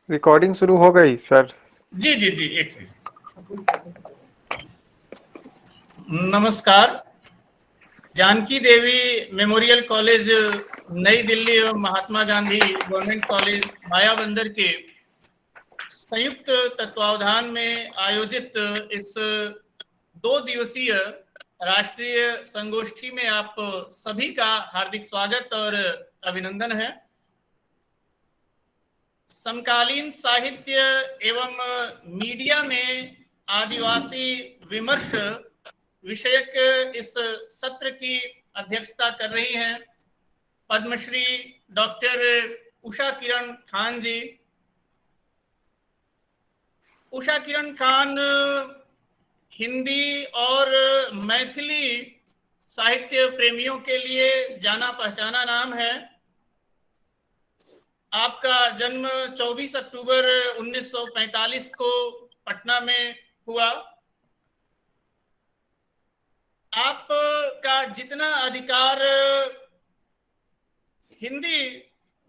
Recording शुरू हो गई सर। जी जी जी, एक सेकंड। नमस्कार। जानकी देवी मेमोरियल कॉलेज नई दिल्ली एवं महात्मा गांधी गवर्नमेंट कॉलेज मायाबंदर के संयुक्त तत्वावधान में आयोजित इस 2 दिवसीय राष्ट्रीय संगोष्ठी में आप सभी का हार्दिक स्वागत और अभिनंदन है। समकालीन साहित्य एवं मीडिया में आदिवासी विमर्श विषयक इस सत्र की अध्यक्षता कर रही हैं पद्मश्री डॉक्टर उषा किरण खान जी। उषा किरण खान हिंदी और मैथिली साहित्य प्रेमियों के लिए जाना पहचाना नाम है। आपका जन्म 24 अक्टूबर 1945 को पटना में हुआ। आपका जितना अधिकार हिंदी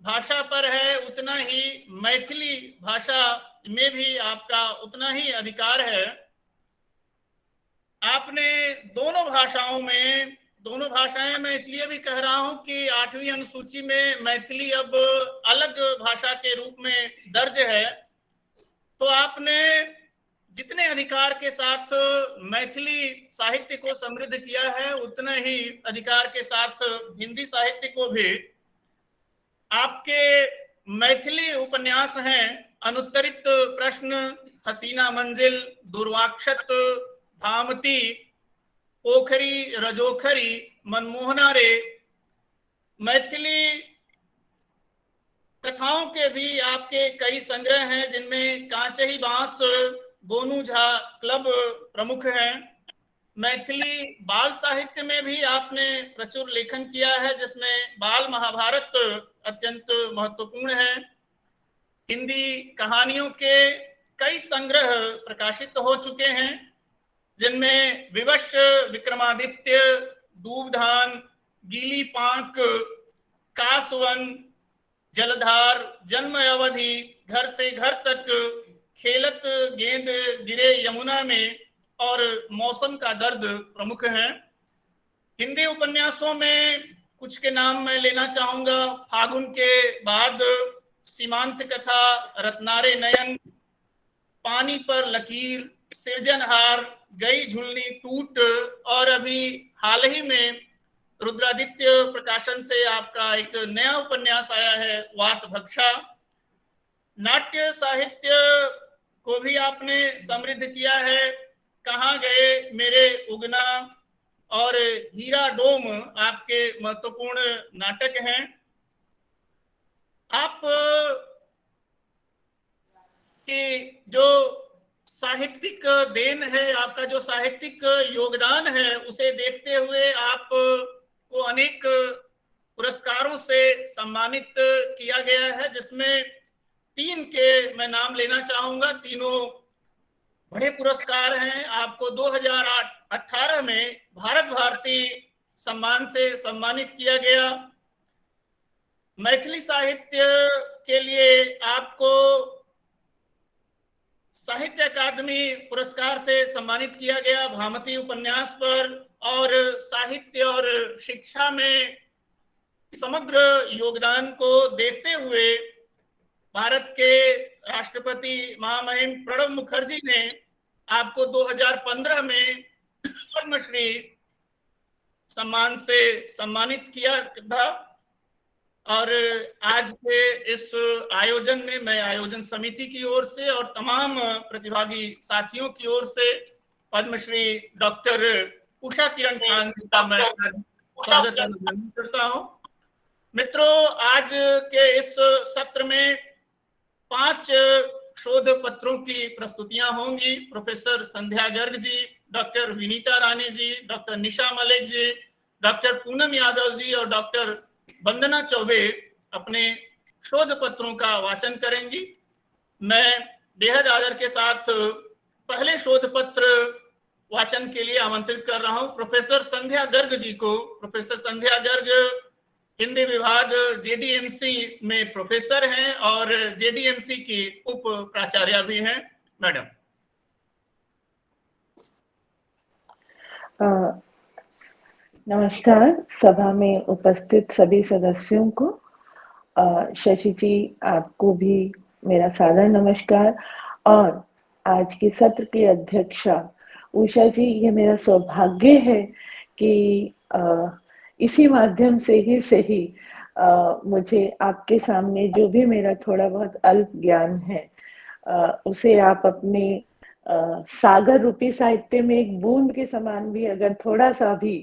भाषा पर है उतना ही मैथिली भाषा में भी आपका उतना ही अधिकार है। आपने दोनों भाषाएं मैं इसलिए भी कह रहा हूं कि 8वीं अनुसूची में मैथिली अब अलग भाषा के रूप में दर्ज है, तो आपने जितने अधिकार के साथ मैथिली साहित्य को समृद्ध किया है उतना ही अधिकार के साथ हिंदी साहित्य को भी। आपके मैथिली उपन्यास हैं अनुत्तरित प्रश्न, हसीना मंजिल, दुर्वाक्षत, भामती, पोखरी रजोखरी, मनमोहना रे। मैथिली कथाओं के भी आपके कई संग्रह हैं जिनमें कांचही बांस गोनू झा क्लब प्रमुख हैं। मैथिली बाल साहित्य में भी आपने प्रचुर लेखन किया है जिसमें बाल महाभारत अत्यंत महत्वपूर्ण है। हिंदी कहानियों के कई संग्रह प्रकाशित हो चुके हैं जिनमें विवश, विक्रमादित्य, दूबधान, गीली पांक, कासवन, जलधार, जन्म अवधि, घर से घर तक, खेलत गेंद गिरे यमुना में और मौसम का दर्द प्रमुख हैं। हिंदी उपन्यासों में कुछ के नाम मैं लेना चाहूंगा। फागुन के बाद, सीमांत कथा, रत्नारे नयन, पानी पर लकीर, सृजनहार, गई झुलनी टूट और अभी हाल ही में रुद्रादित्य प्रकाशन से आपका एक नया उपन्यास आया है वात भक्षा। नाट्य साहित्य को भी आपने समृद्ध किया है। कहाँ गए मेरे उगना और हीरा डोम आपके महत्वपूर्ण नाटक हैं। आप कि जो साहित्यिक देन है, आपका जो साहित्यिक योगदान है, उसे देखते हुए आपको अनेक पुरस्कारों से सम्मानित किया गया है जिसमें 3 के मैं नाम लेना चाहूंगा। तीनों बड़े पुरस्कार हैं। आपको 2018 में भारत भारती सम्मान से सम्मानित किया गया। मैथिली साहित्य के लिए आपको साहित्य अकादमी पुरस्कार से सम्मानित किया गया भामती उपन्यास पर। और साहित्य और शिक्षा में समग्र योगदान को देखते हुए भारत के राष्ट्रपति महामहिम प्रणब मुखर्जी ने आपको 2015 में पद्मश्री सम्मान से सम्मानित किया था। और आज के इस आयोजन में मैं आयोजन समिति की ओर से और तमाम प्रतिभागी साथियों की ओर से पद्मश्री डॉक्टर उषा किरण खान जी का मैं स्वागत करता हूं। मित्रों, आज के इस सत्र में 5 शोध पत्रों की प्रस्तुतियां होंगी। प्रोफेसर संध्या गर्ग जी, डॉक्टर विनीता रानी जी, डॉक्टर निशा मलिक जी, डॉक्टर पूनम यादव जी और डॉक्टर वंदना चौबे अपने शोध पत्रों का वाचन करेंगी। मैं बेहद आदर के साथ पहले शोध पत्र वाचन के लिए आमंत्रित कर रहा हूं प्रोफेसर संध्या गर्ग जी को। प्रोफेसर संध्या गर्ग हिंदी विभाग जेडीएमसी में प्रोफेसर हैं और जेडीएमसी की उप प्राचार्य भी हैं। मैडम। नमस्कार सभा में उपस्थित सभी सदस्यों को। शशि जी आपको भी मेरा सादर नमस्कार। और आज के सत्र की अध्यक्षा उषा जी, ये मेरा सौभाग्य है कि इसी माध्यम से ही मुझे आपके सामने जो भी मेरा थोड़ा बहुत अल्प ज्ञान है उसे आप अपने सागर रूपी साहित्य में एक बूंद के समान भी अगर थोड़ा सा भी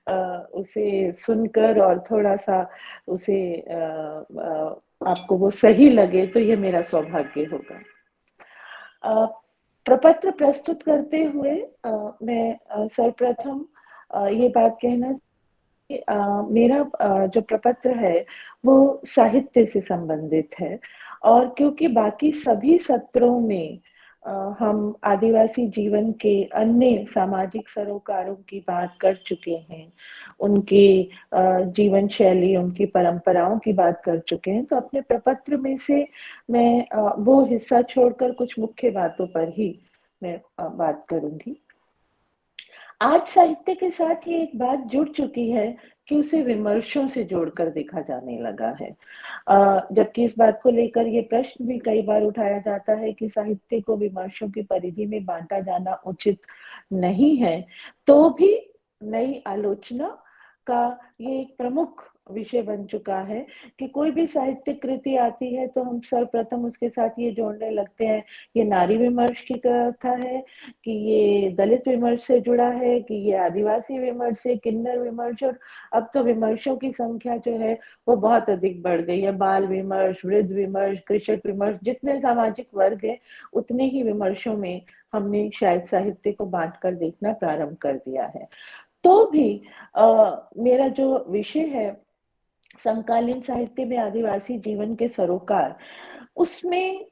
उसे सुनकर और थोड़ा सा उसे आपको वो सही लगे तो ये मेरा सौभाग्य होगा। प्रपत्र प्रस्तुत करते हुए मैं सर्वप्रथम ये बात कहना कि मेरा जो प्रपत्र है वो साहित्य से संबंधित है। और क्योंकि बाकी सभी सत्रों में हम आदिवासी जीवन के अन्य सामाजिक सरोकारों की बात कर चुके हैं, उनकी जीवन शैली, उनकी परंपराओं की बात कर चुके हैं, तो अपने प्रपत्र में से मैं वो हिस्सा छोड़कर कुछ मुख्य बातों पर ही मैं बात करूंगी। आज साहित्य के साथ ये एक बात जुड़ चुकी है कि उसे विमर्शों से जोड़कर देखा जाने लगा है। जबकि इस बात को लेकर ये प्रश्न भी कई बार उठाया जाता है कि साहित्य को विमर्शों की परिधि में बांटा जाना उचित नहीं है, तो भी नई आलोचना का ये एक प्रमुख विषय बन चुका है कि कोई भी साहित्यिक कृति आती है तो हम सर्वप्रथम उसके साथ ये जोड़ने लगते हैं ये नारी विमर्श की कथा है, कि ये दलित विमर्श से जुड़ा है, कि ये आदिवासी विमर्श से, किन्नर विमर्श। और अब तो विमर्शों की संख्या जो है वो बहुत अधिक बढ़ गई है। बाल विमर्श, वृद्ध विमर्श, कृषक विमर्श, जितने सामाजिक वर्ग है उतने ही विमर्शों में हमने शायद साहित्य को बांटकर देखना प्रारंभ कर दिया है। तो भी मेरा जो विषय है समकालीन साहित्य में आदिवासी जीवन के सरोकार, उसमें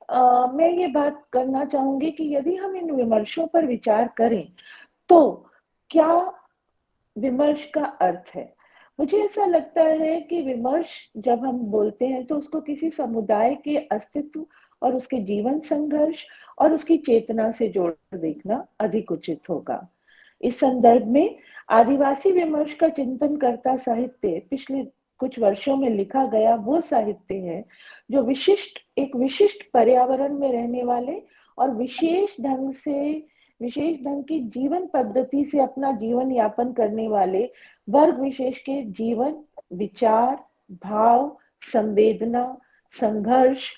मैं ये बात करना चाहूंगी कि यदि हम इन विमर्शों पर विचार करें तो क्या विमर्श का अर्थ है। मुझे ऐसा लगता है कि विमर्श जब हम बोलते हैं तो उसको किसी समुदाय के अस्तित्व और उसके जीवन संघर्ष और उसकी चेतना से जोड़ देखना अधिक उचित होगा। इस संदर्भ में आदिवासी विमर्श का चिंतन करता साहित्य पिछले कुछ वर्षों में लिखा गया वो साहित्य है जो एक विशिष्ट पर्यावरण में रहने वाले और विशेष ढंग की जीवन पद्धति से अपना जीवन यापन करने वाले वर्ग विशेष के जीवन, विचार, भाव, संवेदना, संघर्ष,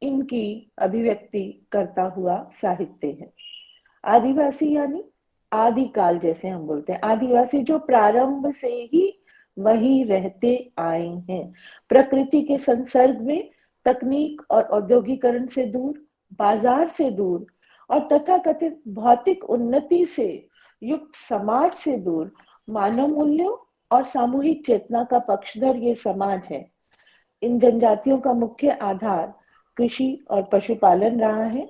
इनकी अभिव्यक्ति करता हुआ साहित्य है। आदिवासी यानी आदिकाल, जैसे हम बोलते हैं, आदिवासी जो प्रारंभ से ही वही रहते आए हैं, प्रकृति के संसर्ग में, तकनीक और औद्योगिकरण से दूर, बाजार से दूर और तथाकथित भौतिक उन्नति से युक्त समाज से दूर, मानव मूल्यों और सामूहिक चेतना का पक्षधर ये समाज है। इन जनजातियों का मुख्य आधार कृषि और पशुपालन रहा है।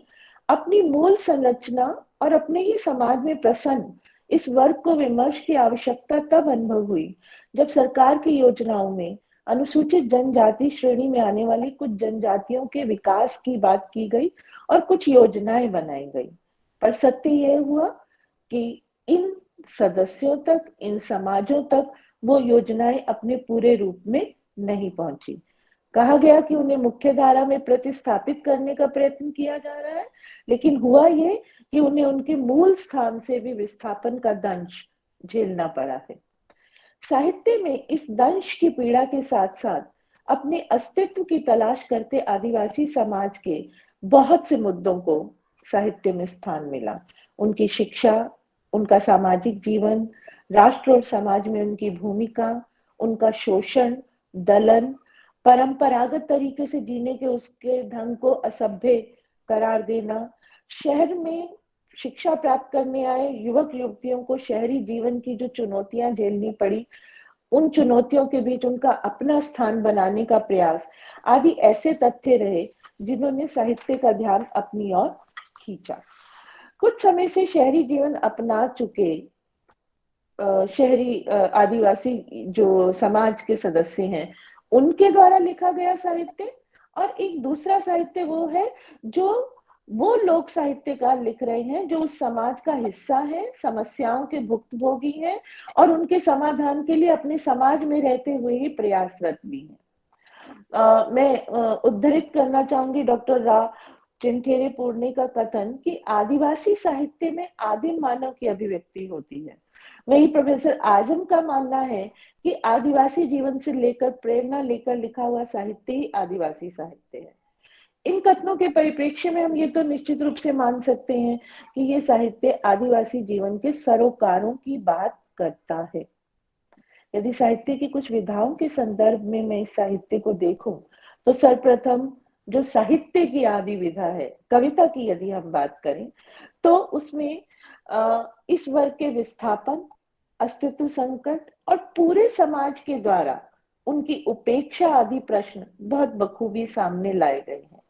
अपनी मूल संरचना और अपने ही समाज में प्रसन्न इस वर्ग को विमर्श की आवश्यकता तब अनुभव हुई जब सरकार की योजनाओं में अनुसूचित जनजाति श्रेणी में आने वाली कुछ जनजातियों के विकास की बात की गई और कुछ योजनाएं बनाई गई। पर सत्य यह हुआ कि इन सदस्यों तक, इन समाजों तक वो योजनाएं अपने पूरे रूप में नहीं पहुंची। कहा गया कि उन्हें मुख्य धारा में प्रतिस्थापित करने का प्रयत्न किया जा रहा है, लेकिन हुआ ये कि उन्हें उनके मूल स्थान से भी विस्थापन का दंश झेलना पड़ा है। साहित्य में इस दंश की पीड़ा के साथ साथ अपने अस्तित्व की तलाश करते आदिवासी समाज के बहुत से मुद्दों को साहित्य में स्थान मिला। उनकी शिक्षा, उनका सामाजिक जीवन, राष्ट्र और समाज में उनकी भूमिका, उनका शोषण, दलन, परंपरागत तरीके से जीने के उसके ढंग को असभ्य करार देना, शहर में शिक्षा प्राप्त करने आए युवक युवतियों को शहरी जीवन की जो चुनौतियां झेलनी पड़ी, उन चुनौतियों के बीच उनका अपना स्थान बनाने का प्रयास आदि ऐसे तथ्य रहे जिन्होंने साहित्य का ध्यान अपनी ओर खींचा। कुछ समय से शहरी जीवन अपना चुके शहरी आदिवासी जो समाज के सदस्य हैं उनके द्वारा लिखा गया साहित्य, और एक दूसरा साहित्य वो है जो वो लोक साहित्यकार लिख रहे हैं जो उस समाज का हिस्सा है, समस्याओं के भुक्तभोगी हैं और उनके समाधान के लिए अपने समाज में रहते हुए ही प्रयासरत भी हैं। मैं उद्धृत करना चाहूंगी डॉक्टर रा चिंथेरे पूर्णे का कथन कि आदिवासी साहित्य में आदिम मानव की अभिव्यक्ति होती है। वही प्रोफेसर आजम का मानना है कि आदिवासी जीवन से लेकर प्रेरणा लेकर लिखा हुआ साहित्य ही आदिवासी साहित्य है। इन कथनों के परिप्रेक्ष्य में हम ये तो निश्चित रूप से मान सकते हैं कि ये साहित्य आदिवासी जीवन के सरोकारों की बात करता है। यदि साहित्य की कुछ विधाओं के संदर्भ में मैं इस साहित्य को देखूं तो सर्वप्रथम जो साहित्य की आदि विधा है, कविता की यदि हम बात करें तो उसमें इस वर्ग के विस्थापन, अस्तित्व संकट और पूरे समाज के द्वारा उनकी उपेक्षा आदि प्रश्न बहुत बखूबी सामने लाए गए हैं।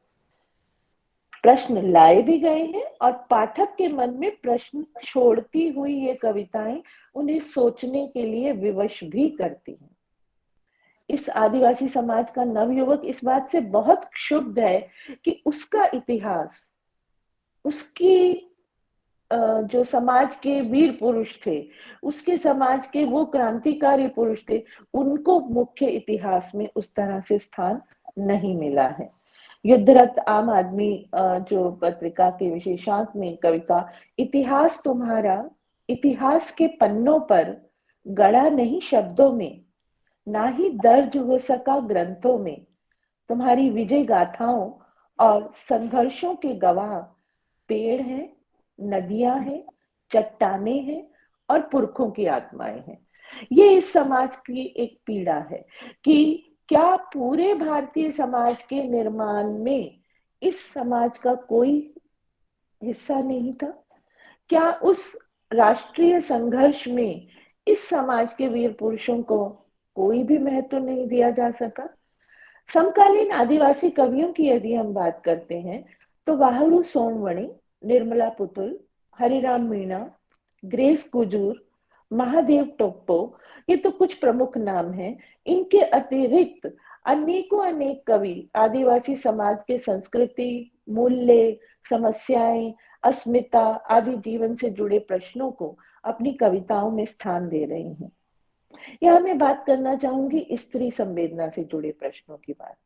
प्रश्न लाए भी गए हैं और पाठक के मन में प्रश्न छोड़ती हुई ये कविताएं उन्हें सोचने के लिए विवश भी करती हैं। इस आदिवासी समाज का नवयुवक इस बात से बहुत क्षुब्ध है कि उसका इतिहास, उसकी जो समाज के वीर पुरुष थे, उसके समाज के वो क्रांतिकारी पुरुष थे, उनको मुख्य इतिहास में उस तरह से स्थान नहीं मिला है। युद्धरत आम आदमी जो पत्रिका के विशेषांक में कविता इतिहास तुम्हारा इतिहास के पन्नों पर गढ़ा नहीं शब्दों में, ना ही दर्ज हो सका ग्रंथों में, तुम्हारी विजय गाथाओं और संघर्षों के गवाह पेड़ हैं, नदियां हैं, चट्टाने हैं और पुरखों की आत्माएं हैं। ये इस समाज की एक पीड़ा है कि क्या पूरे भारतीय समाज के निर्माण में इस समाज का कोई हिस्सा नहीं था? क्या उस राष्ट्रीय संघर्ष में इस समाज के वीर पुरुषों को कोई भी महत्व नहीं दिया जा सका? समकालीन आदिवासी कवियों की यदि हम बात करते हैं तो वाहरू सोनवणी, निर्मला पुतुल, हरिराम मीणा, ग्रेस कुजूर, महादेव टोप्पो, ये तो कुछ प्रमुख नाम हैं। इनके अतिरिक्त अनेकों अनेक कवि आदिवासी समाज के संस्कृति, मूल्य, समस्याएं, अस्मिता आदि जीवन से जुड़े प्रश्नों को अपनी कविताओं में स्थान दे रहे हैं। यहाँ मैं बात करना चाहूंगी स्त्री संवेदना से जुड़े प्रश्नों की बात।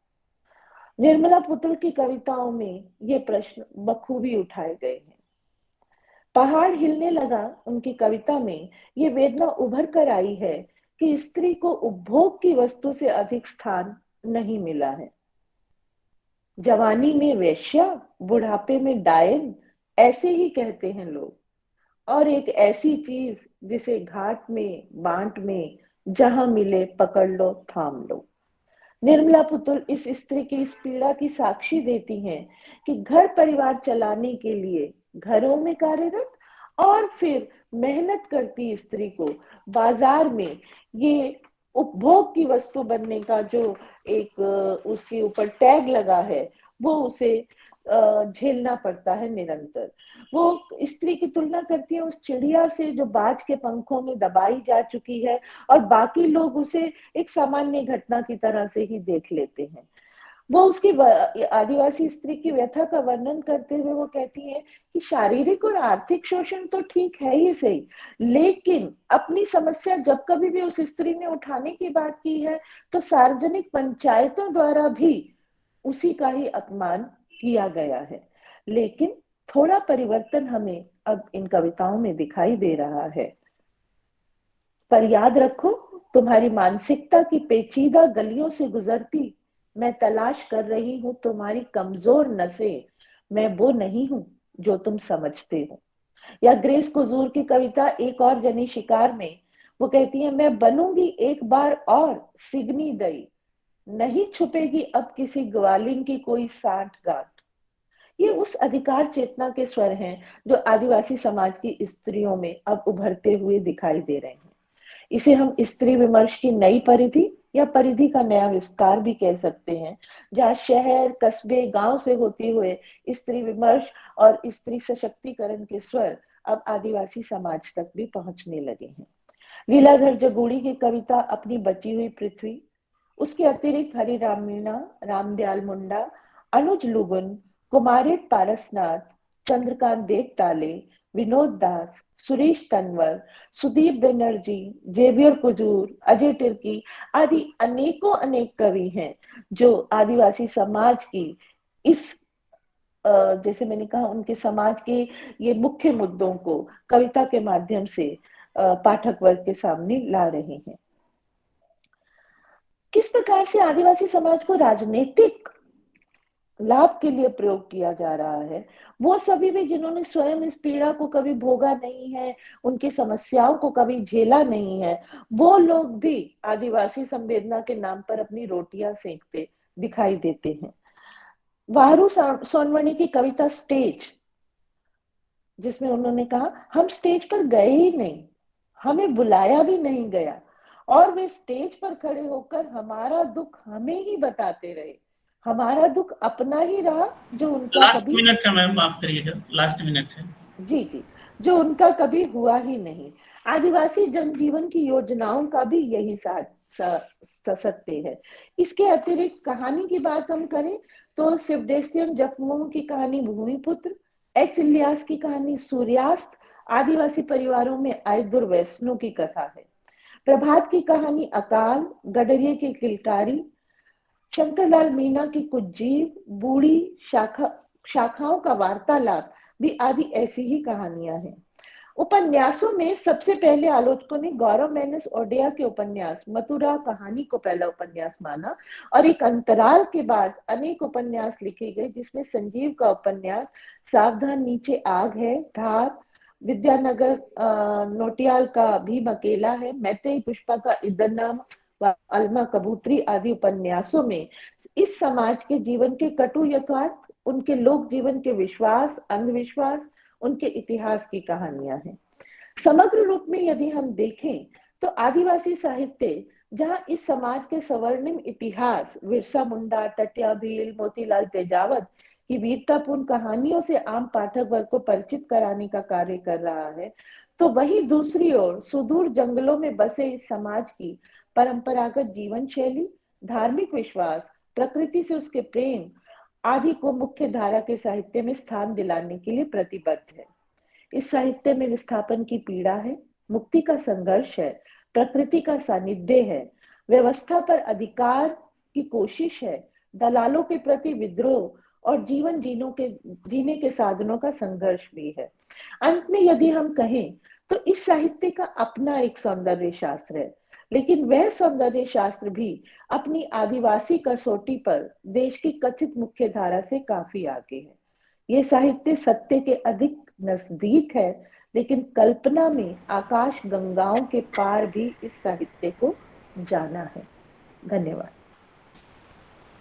निर्मला पुतुल की कविताओं में ये प्रश्न बखूबी उठाए गए हैं। पहाड़ हिलने लगा उनकी कविता में ये वेदना उभर कर आई है कि स्त्री को उपभोग की वस्तु से अधिक स्थान नहीं मिला है। जवानी में वेश्या, बुढ़ापे में डायन, ऐसे ही कहते हैं लोग, और एक ऐसी चीज जिसे घाट में, बांट में, जहां मिले पकड़ लो, थाम लो। निर्मला पुतुल इस स्त्री की इस पीड़ा की साक्षी देती हैं कि घर परिवार चलाने के लिए घरों में कार्यरत और फिर मेहनत करती स्त्री को बाजार में ये उपभोग की वस्तु बनने का जो एक उसके ऊपर टैग लगा है वो उसे झेलना पड़ता है निरंतर। वो स्त्री की तुलना करती है उस चिड़िया से जो बाज के पंखों में दबाई जा चुकी है और बाकी लोग उसे एक सामान्य घटना की तरह से ही देख लेते हैं। वो उसकी आदिवासी स्त्री की व्यथा का वर्णन करते हुए वो कहती है कि शारीरिक और आर्थिक शोषण तो ठीक है ही सही, लेकिन अपनी समस्या जब कभी भी उस स्त्री ने उठाने की बात की है तो सार्वजनिक पंचायतों द्वारा भी उसी का ही अपमान किया गया है। लेकिन थोड़ा परिवर्तन हमें अब इन कविताओं में दिखाई दे रहा है। पर याद रखो, तुम्हारी मानसिकता की पेचीदा गलियों से गुजरती मैं तलाश कर रही हूं तुम्हारी कमजोर नसें, मैं वो नहीं हूं जो तुम समझते हो। या ग्रेस कुजूर की कविता एक और जनी शिकार में वो कहती है, मैं बनूंगी एक बार और सिगनी दई, नहीं छुपेगी अब किसी ग्वालिन की कोई साठ गांठ। ये उस अधिकार चेतना के स्वर हैं जो आदिवासी समाज की स्त्रियों में अब उभरते हुए दिखाई दे रहे हैं। इसे हम स्त्री विमर्श की नई परिधि या परिधि का नया विस्तार भी कह सकते हैं, जहाँ शहर, कस्बे, गांव से होते हुए स्त्री विमर्श और स्त्री सशक्तिकरण के स्वर अब आदिवासी समाज तक भी पहुंचने लगे हैं। लीलाधर जगूड़ी की कविता अपनी बची हुई पृथ्वी, उसके अतिरिक्त हरिराम मीणा, रामदयाल मुंडा, अनुज लुगुन, कुमारित पारसनाथ, चंद्रकांत देवताले, विनोद दास, सुरेश तंवर, सुदीप बनर्जी, जेवियर कुजूर, अजय तिर्की आदि अनेकों अनेक कवि हैं जो आदिवासी समाज की इस जैसे मैंने कहा उनके समाज के ये मुख्य मुद्दों को कविता के माध्यम से पाठक वर्ग के सामने ला रहे हैं। किस प्रकार से आदिवासी समाज को राजनीतिक लाभ के लिए प्रयोग किया जा रहा है, वो सभी भी जिन्होंने स्वयं इस पीड़ा को कभी भोगा नहीं है, उनकी समस्याओं को कभी झेला नहीं है, वो लोग भी आदिवासी संवेदना के नाम पर अपनी रोटियां सेकते दिखाई देते हैं। वाहरू सोनवणी की कविता स्टेज, जिसमें उन्होंने कहा हम स्टेज पर गए ही नहीं, हमें बुलाया भी नहीं गया और वे स्टेज पर खड़े होकर हमारा दुख हमें ही बताते रहे, हमारा दुख अपना ही रहा जो उनका लास्ट कभी मिनट है मैम, माफ करिएगा, लास्ट मिनट है। जी जी, जो उनका कभी हुआ ही नहीं। आदिवासी जनजीवन की योजनाओं का भी यही सत्य है। इसके अतिरिक्त कहानी की बात हम करें तो शिवदेशियन जखमोह की कहानी भूमिपुत्र, एच इलियास की कहानी सूर्यास्त आदिवासी परिवारों में आए दुर्व्यसनों की कथा है। प्रभात की कहानी अकाल, गडरिये की किलकारी, शंकरलाल मीणा की कुछ जीव, बूढ़ी शाखाओं का वार्तालाप भी आदि ऐसी ही कहानियां हैं। उपन्यासों में सबसे पहले आलोचकों ने गौरव मेहनस ओडिया के उपन्यास मथुरा कहानी को पहला उपन्यास माना और एक अंतराल के बाद अनेक उपन्यास लिखे गए, जिसमें संजीव का उपन्यास सावधान नीचे आग है, धार, विद्यानगर नोटियाल का भीम अकेला है, मैत्रेयी पुष्पा का इदरनाम, अलमा कबूतरी आदि उपन्यासों में इस समाज के जीवन के कटु यथार्थ, उनके लोक जीवन के विश्वास अंधविश्वास, उनके इतिहास की कहानियां हैं। समग्र रूप में यदि हम देखें तो आदिवासी साहित्य जहां इस समाज के स्वर्णिम इतिहास, बिरसा मुंडा, टटिया भील, मोतीलाल तेजावत की वीरतापूर्ण कहानियों से आम पाठक वर्ग को परिचित कराने का कार्य कर रहा है, तो वही दूसरी ओर सुदूर जंगलों में बसे इस समाज की परंपरागत जीवन शैली, धार्मिक विश्वास, प्रकृति से उसके प्रेम आदि को मुख्य धारा के साहित्य में स्थान दिलाने के लिए प्रतिबद्ध है। इस साहित्य में विस्थापन की पीड़ा है, मुक्ति का संघर्ष है, प्रकृति का सानिध्य है, व्यवस्था पर अधिकार की कोशिश है, दलालों के प्रति विद्रोह और जीवन जीने के साधनों का संघर्ष भी है। अंत में यदि हम कहें तो इस साहित्य का अपना एक सौंदर्य शास्त्र है, लेकिन वह सौंदर्य शास्त्र भी अपनी आदिवासी कसौटी पर देश की कथित मुख्य धारा से काफी आगे है। ये साहित्य सत्य के अधिक नजदीक है, लेकिन कल्पना में आकाश गंगाओं के पार भी इस साहित्य को जाना है। धन्यवाद।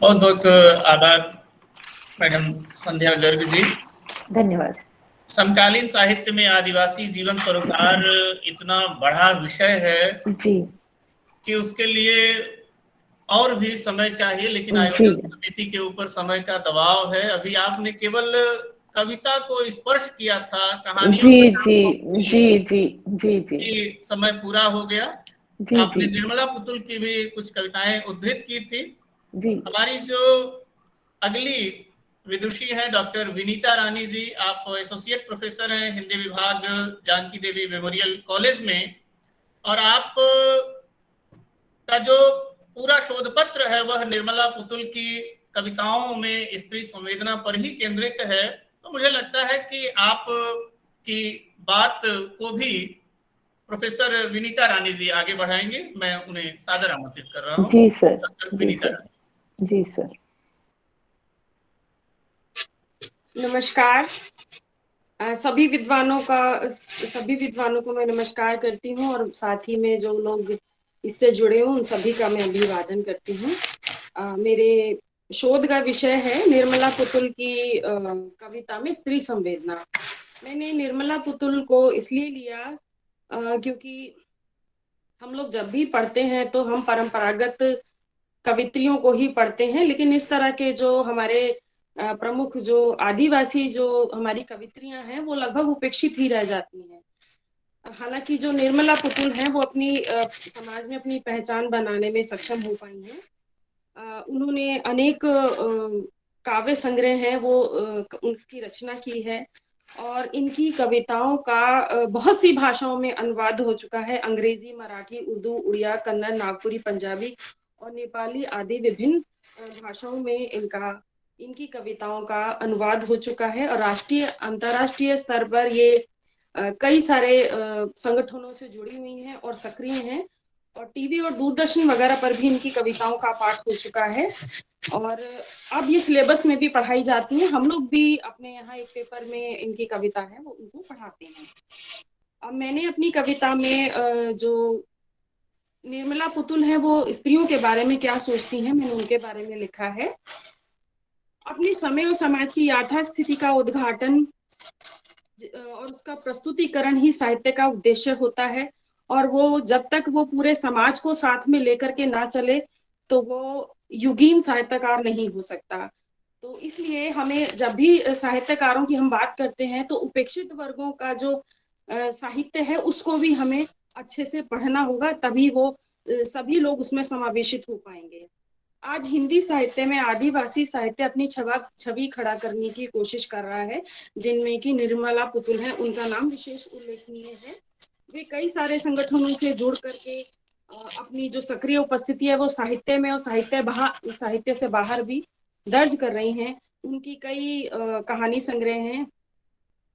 बहुत बहुत आभार मैडम संध्या गर्ग जी। धन्यवाद। समकालीन साहित्य में आदिवासी जीवन सरोकार इतना बड़ा विषय है जी कि उसके लिए और भी समय चाहिए, लेकिन आयोजन समिति के ऊपर समय का दबाव है। अभी आपने केवल कविता को स्पर्श किया था, कहानियों जी जी जी जी जी जी समय पूरा हो गया। जी आपने जी निर्मला पुतुल की भी कुछ कविताएं उद्धृत की थी। जी। हमारी जो अगली विदुषी है डॉक्टर विनीता रानी जी, आप एसोसिएट प्रोफेसर हैं हिंदी विभाग जानकी देवी मेमोरियल कॉलेज में, और आप का जो पूरा शोध पत्र है वह निर्मला पुतुल की कविताओं में स्त्री संवेदना पर ही केंद्रित है। तो मुझे लगता है कि आप की बात को भी प्रोफेसर विनीता रानी जी आगे बढ़ाएंगे। मैं उन्हें सादर आमंत्रित कर रहा हूँ। जी सर। विनीता रानी जी सर। नमस्कार। सभी विद्वानों को मैं नमस्कार करती हूँ और साथ ही में जो लोग इससे जुड़े हूँ उन सभी का मैं अभिवादन करती हूँ। मेरे शोध का विषय है निर्मला पुतुल की कविता में स्त्री संवेदना। मैंने निर्मला पुतुल को इसलिए लिया क्योंकि हम लोग जब भी पढ़ते हैं तो हम परंपरागत कवित्रियों को ही पढ़ते हैं, लेकिन इस तरह के जो हमारे प्रमुख जो आदिवासी जो हमारी कवित्रियां हैं वो लगभग उपेक्षित ही रह जाती हैं। हालांकि जो निर्मला पुतुल हैं वो अपनी समाज में अपनी पहचान बनाने में सक्षम हो पाई हैं। उन्होंने अनेक काव्य संग्रह हैं वो उनकी रचना की है और इनकी कविताओं का बहुत सी भाषाओं में अनुवाद हो चुका है। अंग्रेजी, मराठी, उर्दू, उड़िया, कन्नड़, नागपुरी, पंजाबी और नेपाली आदि विभिन्न भाषाओं में इनकी कविताओं का अनुवाद हो चुका है और राष्ट्रीय अंतर्राष्ट्रीय स्तर पर ये कई सारे संगठनों से जुड़ी हुई हैं और सक्रिय हैं और टीवी और दूरदर्शन वगैरह पर भी इनकी कविताओं का पाठ हो चुका है और अब ये सिलेबस में भी पढ़ाई जाती है। हम लोग भी अपने यहाँ एक पेपर में इनकी कविता है वो उनको पढ़ाते हैं। अब मैंने अपनी कविता में जो निर्मला पुतुल है वो स्त्रियों के बारे में क्या सोचती हैं मैंने उनके बारे में लिखा है। अपने समय और समाज की यथास्थिति का उद्घाटन और उसका प्रस्तुतिकरण ही साहित्य का उद्देश्य होता है और वो जब तक वो पूरे समाज को साथ में लेकर के ना चले तो वो युगीन साहित्यकार नहीं हो सकता। तो इसलिए हमें जब भी साहित्यकारों की हम बात करते हैं तो उपेक्षित वर्गों का जो साहित्य है उसको भी हमें अच्छे से पढ़ना होगा, तभी वो सभी लोग उसमें समावेशित हो पाएंगे। आज हिंदी साहित्य में आदिवासी साहित्य अपनी छवि खड़ा करने की कोशिश कर रहा है, जिनमें कि निर्मला पुतुल है, उनका नाम विशेष उल्लेखनीय है। वे कई सारे संगठनों से जुड़ करके अपनी जो सक्रिय उपस्थिति है वो साहित्य में और साहित्य से बाहर भी दर्ज कर रही हैं। उनकी कई कहानी संग्रह हैं।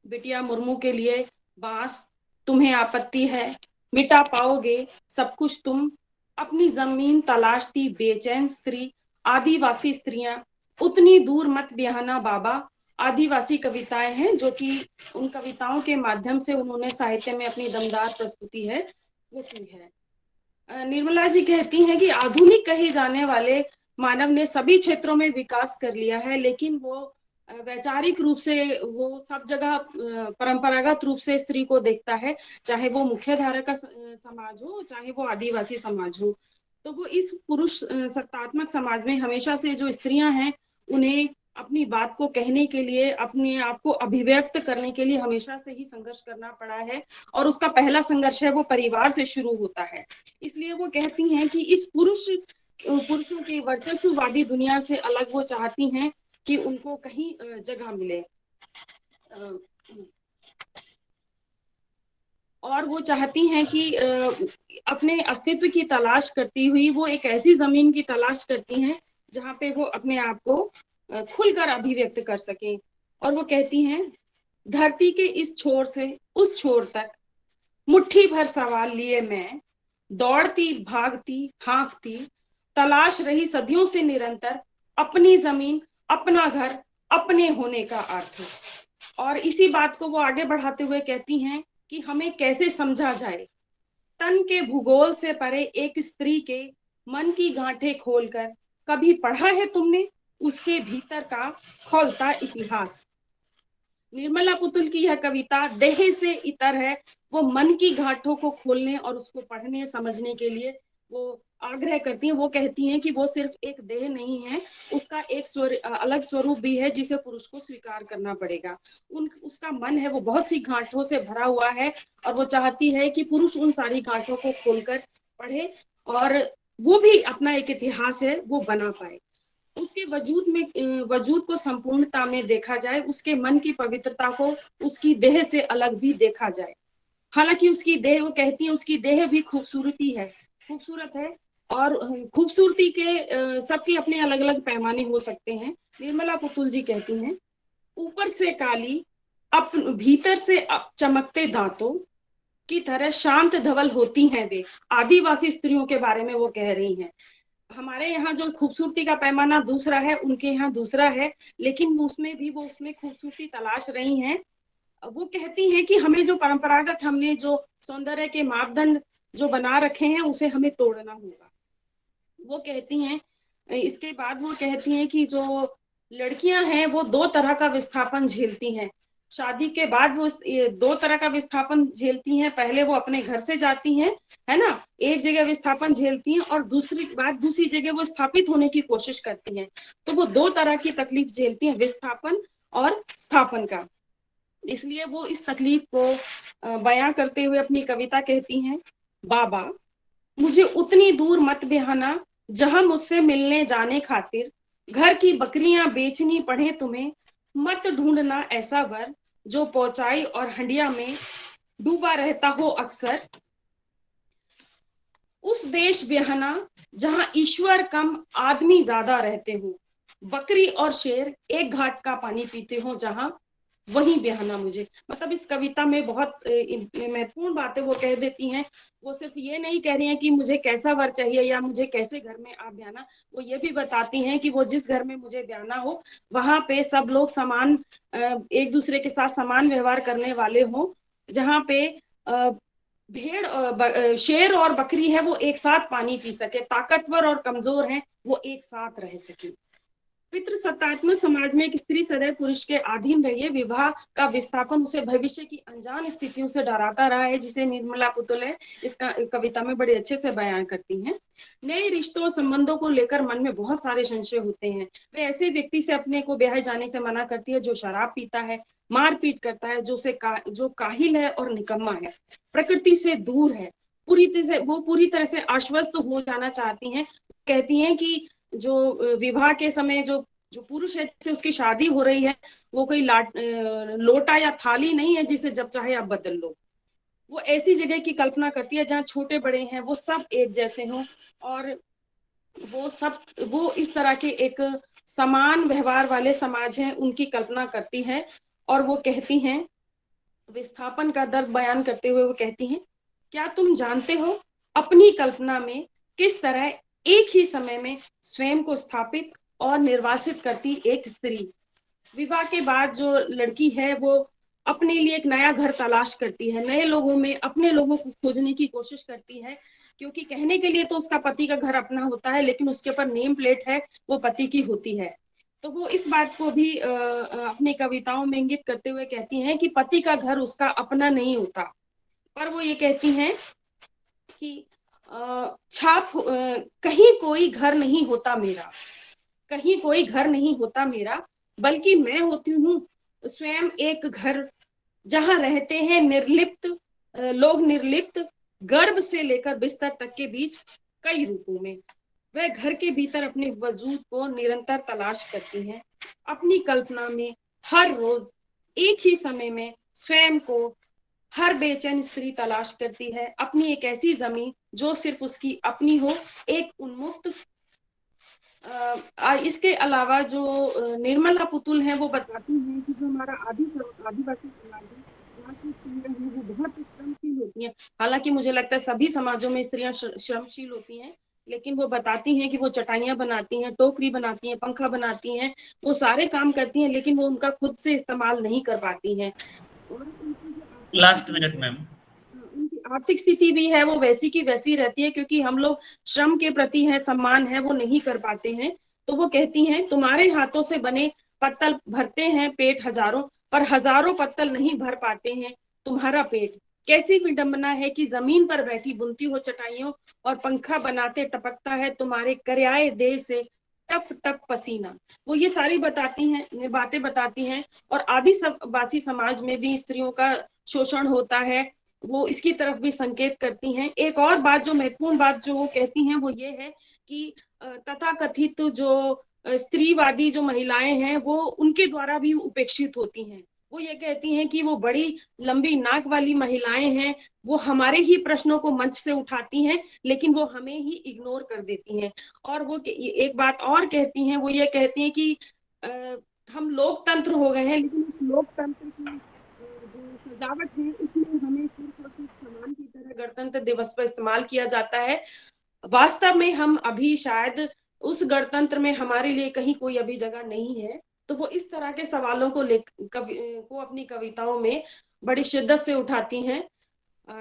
बिटिया मुर्मू के लिए बांस, तुम्हें आपत्ति है, मिटा पाओगे सब कुछ तुम, अपनी जमीन तलाशती बेचैन स्त्री, आदिवासी स्त्रियां, उतनी दूर मत बिहाना बाबा, आदिवासी कविताएं हैं जो कि उन कविताओं के माध्यम से उन्होंने साहित्य में अपनी दमदार प्रस्तुति है वो की है। निर्मला जी कहती हैं कि आधुनिक कहे जाने वाले मानव ने सभी क्षेत्रों में विकास कर लिया है, लेकिन वो वैचारिक रूप से वो सब जगह परंपरागत रूप से स्त्री को देखता है, चाहे वो मुख्य धारा का समाज हो चाहे वो आदिवासी समाज हो। तो वो इस पुरुष सत्तात्मक समाज में हमेशा से जो स्त्रियां हैं उन्हें अपनी बात को कहने के लिए, अपने आप को अभिव्यक्त करने के लिए हमेशा से ही संघर्ष करना पड़ा है और उसका पहला संघर्ष है वो परिवार से शुरू होता है। इसलिए वो कहती हैं कि इस पुरुषों की वर्चस्ववादी दुनिया से अलग वो चाहती हैं कि उनको कहीं जगह मिले और वो चाहती हैं कि अपने अस्तित्व की तलाश करती हुई वो एक ऐसी जमीन की तलाश करती हैं जहाँ पे वो अपने आप को खुलकर अभिव्यक्त कर सकें। और वो कहती हैं, धरती के इस छोर से उस छोर तक मुट्ठी भर सवाल लिए मैं दौड़ती भागती हाँफती, तलाश रही सदियों से निरंतर अपनी जमीन, अपना घर, अपने होने का अर्थ। और इसी बात को वो आगे बढ़ाते हुए कहती हैं कि हमें कैसे समझा जाए, तन के भूगोल से परे एक स्त्री के मन की गांठें खोलकर, कभी पढ़ा है तुमने उसके भीतर का खौलता इतिहास। निर्मला पुतुल की यह कविता देह से इतर है, वो मन की गांठों को खोलने और उसको पढ़ने समझने के लिए वो आग्रह करती हैं। वो कहती हैं कि वो सिर्फ एक देह नहीं है, उसका एक अलग स्वरूप भी है जिसे पुरुष को स्वीकार करना पड़ेगा। उसका मन है वो बहुत सी गांठों से भरा हुआ है और वो चाहती है कि पुरुष उन सारी गांठों को खोलकर पढ़े और वो भी अपना एक इतिहास है वो बना पाए, उसके वजूद को संपूर्णता में देखा जाए, उसके मन की पवित्रता को उसकी देह से अलग भी देखा जाए। हालांकि उसकी देह, वो कहती है उसकी देह भी खूबसूरत है और खूबसूरती के सबके अपने अलग अलग पैमाने हो सकते हैं। निर्मला पुतुल जी कहती हैं, ऊपर से काली भीतर से चमकते दांतों की तरह शांत धवल होती हैं वे। आदिवासी स्त्रियों के बारे में वो कह रही हैं। हमारे यहाँ जो खूबसूरती का पैमाना दूसरा है, उनके यहाँ दूसरा है, लेकिन वो उसमें खूबसूरती तलाश रही हैं। वो कहती हैं कि हमें जो परंपरागत हमने जो सौंदर्य के मापदंड जो बना रखे हैं उसे हमें तोड़ना होगा। वो कहती हैं, इसके बाद वो कहती हैं कि जो लड़कियां हैं वो दो तरह का विस्थापन झेलती हैं। शादी के बाद वो दो तरह का विस्थापन झेलती हैं। पहले वो अपने घर से जाती हैं, है ना, एक जगह विस्थापन झेलती हैं और दूसरी जगह वो स्थापित होने की कोशिश करती हैं। तो वो दो तरह की तकलीफ झेलती हैं, विस्थापन और स्थापन का। इसलिए वो इस तकलीफ को बयां करते हुए अपनी कविता कहती हैं, बाबा मुझे उतनी दूर मत बिहाना जहां मुझसे मिलने जाने खातिर घर की बकरियां बेचनी पड़े तुम्हें, मत ढूंढना ऐसा वर जो पहुंचाई और हंडिया में डूबा रहता हो अक्सर, उस देश बिहाना जहां ईश्वर कम आदमी ज्यादा रहते हो, बकरी और शेर एक घाट का पानी पीते हो जहां, वही बिहाना मुझे। मतलब इस कविता में बहुत महत्वपूर्ण बातें वो कह देती हैं। वो सिर्फ ये नहीं कह रही हैं कि मुझे कैसा वर चाहिए या मुझे कैसे घर में आप ब्याना, वो ये भी बताती हैं कि वो जिस घर में मुझे ब्याना हो वहां पे सब लोग समान एक दूसरे के साथ समान व्यवहार करने वाले हो, जहाँ पे शेर और बकरी है वो एक साथ पानी पी सके, ताकतवर और कमजोर हैं वो एक साथ रह सके। पितृसत्तात्मक समाज में एक स्त्री सदैव पुरुष के अधीन रही है, विवाह का विस्थापन उसे भविष्य की अनजान स्थितियों से डराता रहा है, जिसे निर्मला पुतुले इस कविता में बड़े अच्छे से बयान करती हैं। नए रिश्तों और संबंधों को लेकर मन में बहुत सारे संशय होते हैं। वे ऐसे व्यक्ति से अपने को ब्याहे जाने से मना करती है जो शराब पीता है, मारपीट करता है, जो काहिल है और निकम्मा है, प्रकृति से दूर है, पूरी तरह से आश्वस्त हो जाना चाहती हैं। कहती हैं कि जो विवाह के समय जो पुरुष है जिससे उसकी शादी हो रही है वो कोई लोटा या थाली नहीं है जिसे जब चाहे आप बदल लो। वो ऐसी जगह की कल्पना करती है जहाँ छोटे बड़े हैं वो सब एक जैसे हों, और वो इस तरह के एक समान व्यवहार वाले समाज है उनकी कल्पना करती है। और वो कहती हैं, विस्थापन का दर्द बयान करते हुए वो कहती हैं, क्या तुम जानते हो अपनी कल्पना में किस तरह एक ही समय में स्वयं को स्थापित और निर्वासित करती एक स्त्री। विवाह के बाद जो लड़की है वो अपने लिए एक नया घर तलाश करती है, नए लोगों में अपने लोगों को खोजने की कोशिश करती है, क्योंकि कहने के लिए तो उसका पति का घर अपना होता है लेकिन उसके ऊपर नेम प्लेट है वो पति की होती है। तो वो इस बात को भी अपनी कविताओं में इंगित करते हुए कहती हैं कि पति का घर उसका अपना नहीं होता, पर वो ये कहती हैं कि कहीं कोई घर नहीं होता मेरा, कहीं कोई घर नहीं होता मेरा, बल्कि मैं होती हूँ स्वयं एक घर, जहां रहते हैं निर्लिप्त गर्भ से लेकर बिस्तर तक के बीच कई रूपों में। वह घर के भीतर अपने वजूद को निरंतर तलाश करती हैं, अपनी कल्पना में हर रोज एक ही समय में स्वयं को हर बेचैन स्त्री तलाश करती है, अपनी एक ऐसी जमीन जो सिर्फ उसकी अपनी हो, एक उन्मुक्त। इसके अलावा जो निर्मला पुतुल है वो बताती हैं कि जो हमारा आदिवासी समाज है वहाँ की स्त्रियां हैं वो बहुत श्रमशील होती हैं। हालांकि मुझे लगता है सभी समाजों में स्त्रियां श्रमशील होती हैं, लेकिन वो बताती हैं कि वो चटाइयां बनाती हैं, टोकरी बनाती हैं, पंखा बनाती हैं, वो सारे काम करती हैं लेकिन वो उनका खुद से इस्तेमाल नहीं कर पाती हैं। Last minute ma'am. उनकी आर्थिक स्थिति भी है वो वैसी की वैसी रहती है, क्योंकि हम लोग श्रम के प्रति है सम्मान है वो नहीं कर पाते हैं। तो वो कहती हैं, तुम्हारे हाथों से बने पत्तल भरते हैं पेट हजारों, पर हजारों पत्तल नहीं भर पाते हैं तुम्हारा पेट। कैसी विडंबना है कि जमीन पर बैठी बुनती हो चटाइयों और पंखा बनाते टपकता है तुम्हारे करियाए देह से टप टप पसीना। वो ये सारी बातें बताती हैं। और आदिवासी समाज में भी स्त्रियों का शोषण होता है, वो इसकी तरफ भी संकेत करती हैं। एक और बात जो महत्वपूर्ण बात जो वो कहती हैं वो ये है कि तथाकथित जो स्त्रीवादी जो महिलाएं हैं वो उनके द्वारा भी उपेक्षित होती हैं। वो ये कहती हैं कि वो बड़ी लंबी नाक वाली महिलाएं हैं, वो हमारे ही प्रश्नों को मंच से उठाती हैं लेकिन वो हमें ही इग्नोर कर देती हैं। और वो एक बात और कहती हैं, वो ये कहती हैं कि हम लोकतंत्र हो गए हैं लेकिन इस लोकतंत्र की जो सजावट है उसमें हमें सिर्फ और सिर्फ सम्मान की तरह गणतंत्र दिवस पर इस्तेमाल किया जाता है। वास्तव में हम अभी शायद उस गणतंत्र में हमारे लिए कहीं कोई अभी जगह नहीं है। तो वो इस तरह के सवालों को अपनी कविताओं में बड़ी शिद्दत से उठाती हैं।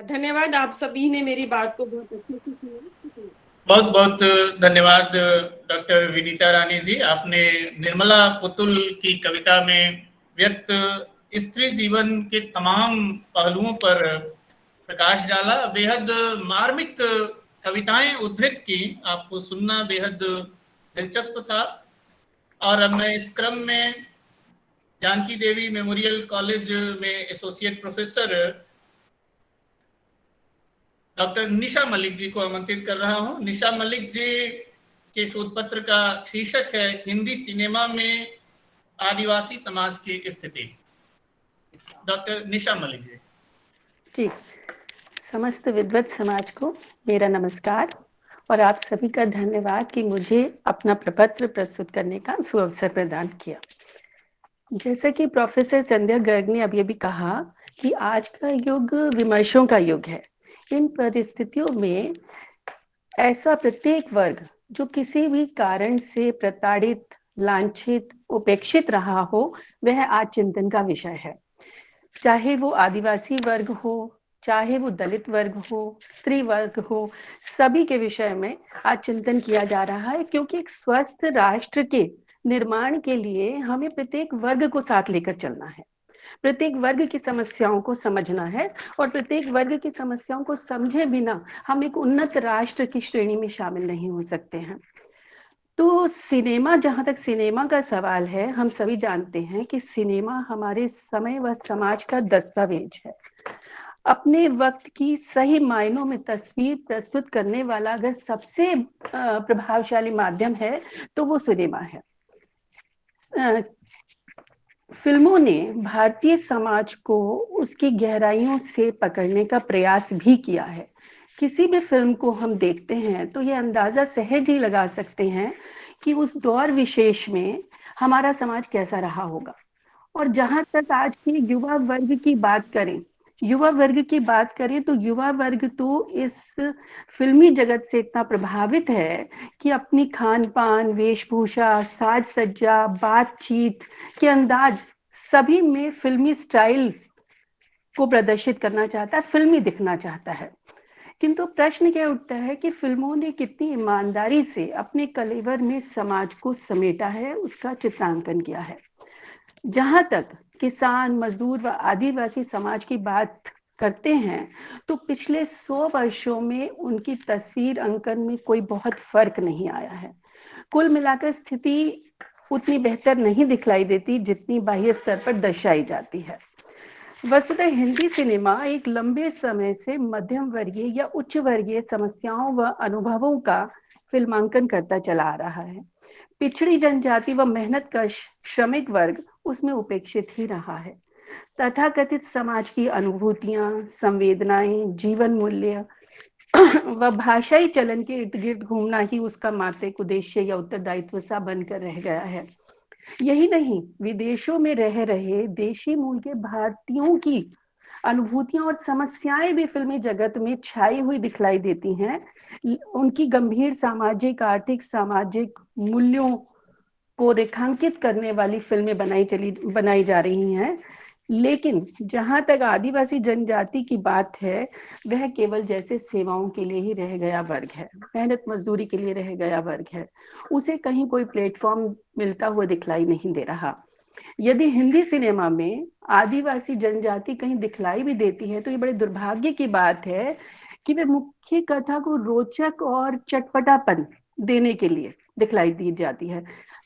धन्यवाद, आप सभी ने मेरी बात को बहुत अच्छे से सुना। बहुत बहुत धन्यवाद डॉक्टर विनीता रानी जी। आपने निर्मला पुतुल की कविता में व्यक्त स्त्री जीवन के तमाम पहलुओं पर प्रकाश डाला, बेहद मार्मिक कविताएं उद्धृत की, आपको सुनना बेहद दिलचस्प था। और अब मैं इस क्रम में जानकी देवी मेमोरियल कॉलेज में एसोसिएट प्रोफेसर डॉक्टर निशा मलिक जी को आमंत्रित कर रहा हूं। निशा मलिक जी के शोध पत्र का शीर्षक है हिंदी सिनेमा में आदिवासी समाज की स्थिति। डॉक्टर निशा मलिक जी। जी, समस्त विद्वत समाज को मेरा नमस्कार और आप सभी का धन्यवाद कि मुझे अपना प्रपत्र प्रस्तुत करने का सुअवसर प्रदान किया। जैसा कि प्रोफेसर संध्या गर्ग ने अभी अभी कहा कि आज का युग विमर्शों का युग है। इन परिस्थितियों में ऐसा प्रत्येक वर्ग जो किसी भी कारण से प्रताड़ित, लांछित, उपेक्षित रहा हो, वह आज चिंतन का विषय है। चाहे वो आदिवासी वर्ग हो, चाहे वो दलित वर्ग हो, स्त्री वर्ग हो, सभी के विषय में आज चिंतन किया जा रहा है, क्योंकि एक स्वस्थ राष्ट्र के निर्माण के लिए हमें प्रत्येक वर्ग को साथ लेकर चलना है, प्रत्येक वर्ग की समस्याओं को समझना है और प्रत्येक वर्ग की समस्याओं को समझे बिना हम एक उन्नत राष्ट्र की श्रेणी में शामिल नहीं हो सकते हैं। तो सिनेमा, जहां तक सिनेमा का सवाल है, हम सभी जानते हैं कि सिनेमा हमारे समय व समाज का दस्तावेज है। अपने वक्त की सही मायनों में तस्वीर प्रस्तुत करने वाला अगर सबसे प्रभावशाली माध्यम है तो वो सिनेमा है। फिल्मों ने भारतीय समाज को उसकी गहराइयों से पकड़ने का प्रयास भी किया है। किसी भी फिल्म को हम देखते हैं तो ये अंदाजा सहज ही लगा सकते हैं कि उस दौर विशेष में हमारा समाज कैसा रहा होगा। और जहां तक आज की युवा वर्ग की बात करें, युवा वर्ग की बात करें तो युवा वर्ग तो इस फिल्मी जगत से इतना प्रभावित है कि अपनी खान पान, वेशभूषा, साज सज्जा, बातचीत के अंदाज सभी में फिल्मी स्टाइल को प्रदर्शित करना चाहता है, फिल्मी दिखना चाहता है। किंतु प्रश्न क्या उठता है कि फिल्मों ने कितनी ईमानदारी से अपने कलेवर में समाज को समेटा है, उसका चित्रांकन किया है। जहां तक किसान, मजदूर व आदिवासी समाज की बात करते हैं तो पिछले 100 वर्षों में उनकी तस्वीर अंकन में कोई बहुत फर्क नहीं आया है। कुल मिलाकर स्थिति उतनी बेहतर नहीं दिखलाई देती जितनी बाह्य स्तर पर दर्शाई जाती है। वस्तुतः हिंदी सिनेमा एक लंबे समय से मध्यम वर्गीय या उच्च वर्गीय समस्याओं व अनुभवों का फिल्मांकन करता चला आ रहा है। पिछड़ी जनजाति व मेहनतकश श्रमिक वर्ग उसमें उपेक्षित ही रहा है। तथाकथित समाज की अनुभूतियां, संवेदनाएं, जीवन मूल्य व भाषाई चलन के इर्द गिर्द घूमना ही उसका मात्रिक उद्देश्य या उत्तरदायित्व सा बनकर रह गया है। यही नहीं, विदेशों में रह रहे देशी मूल के भारतीयों की अनुभूतियां और समस्याएं भी फिल्मी जगत में छाई हुई दिखलाई देती हैं। उनकी गंभीर सामाजिक, आर्थिक, सामाजिक मूल्यों को रेखांकित करने वाली फिल्में बनाई जा रही हैं। लेकिन जहां तक आदिवासी जनजाति की बात है, वह केवल जैसे सेवाओं के लिए ही रह गया वर्ग है, मेहनत मजदूरी के लिए रह गया वर्ग है। उसे कहीं कोई प्लेटफॉर्म मिलता हुआ दिखलाई नहीं दे रहा। यदि हिंदी सिनेमा में आदिवासी जनजाति कहीं दिखलाई भी देती है तो ये बड़े दुर्भाग्य की बात है कि वे मुख्य कथा को रोचक और चटपटापन देने के लिए दिखलाई दी जाती है।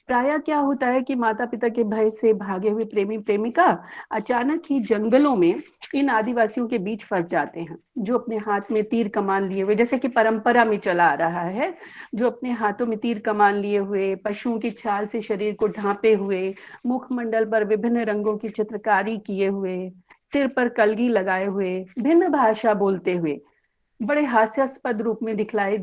प्रायः क्या होता है कि माता पिता के भय से भागे हुए प्रेमी प्रेमिका अचानक ही जंगलों में इन आदिवासियों के बीच फंस जाते हैं, जो अपने हाथ में तीर कमान लिए हुए, जैसे कि परंपरा में चला आ रहा है, जो अपने हाथों में तीर कमान लिए हुए, पशुओं की छाल से शरीर को ढांपे हुए, मुखमंडल पर विभिन्न रंगों की चित्रकारी किए हुए, सिर पर कलगी लगाए हुए, भिन्न भाषा बोलते हुए बड़े हास्यास्पद रूप में दिखलाई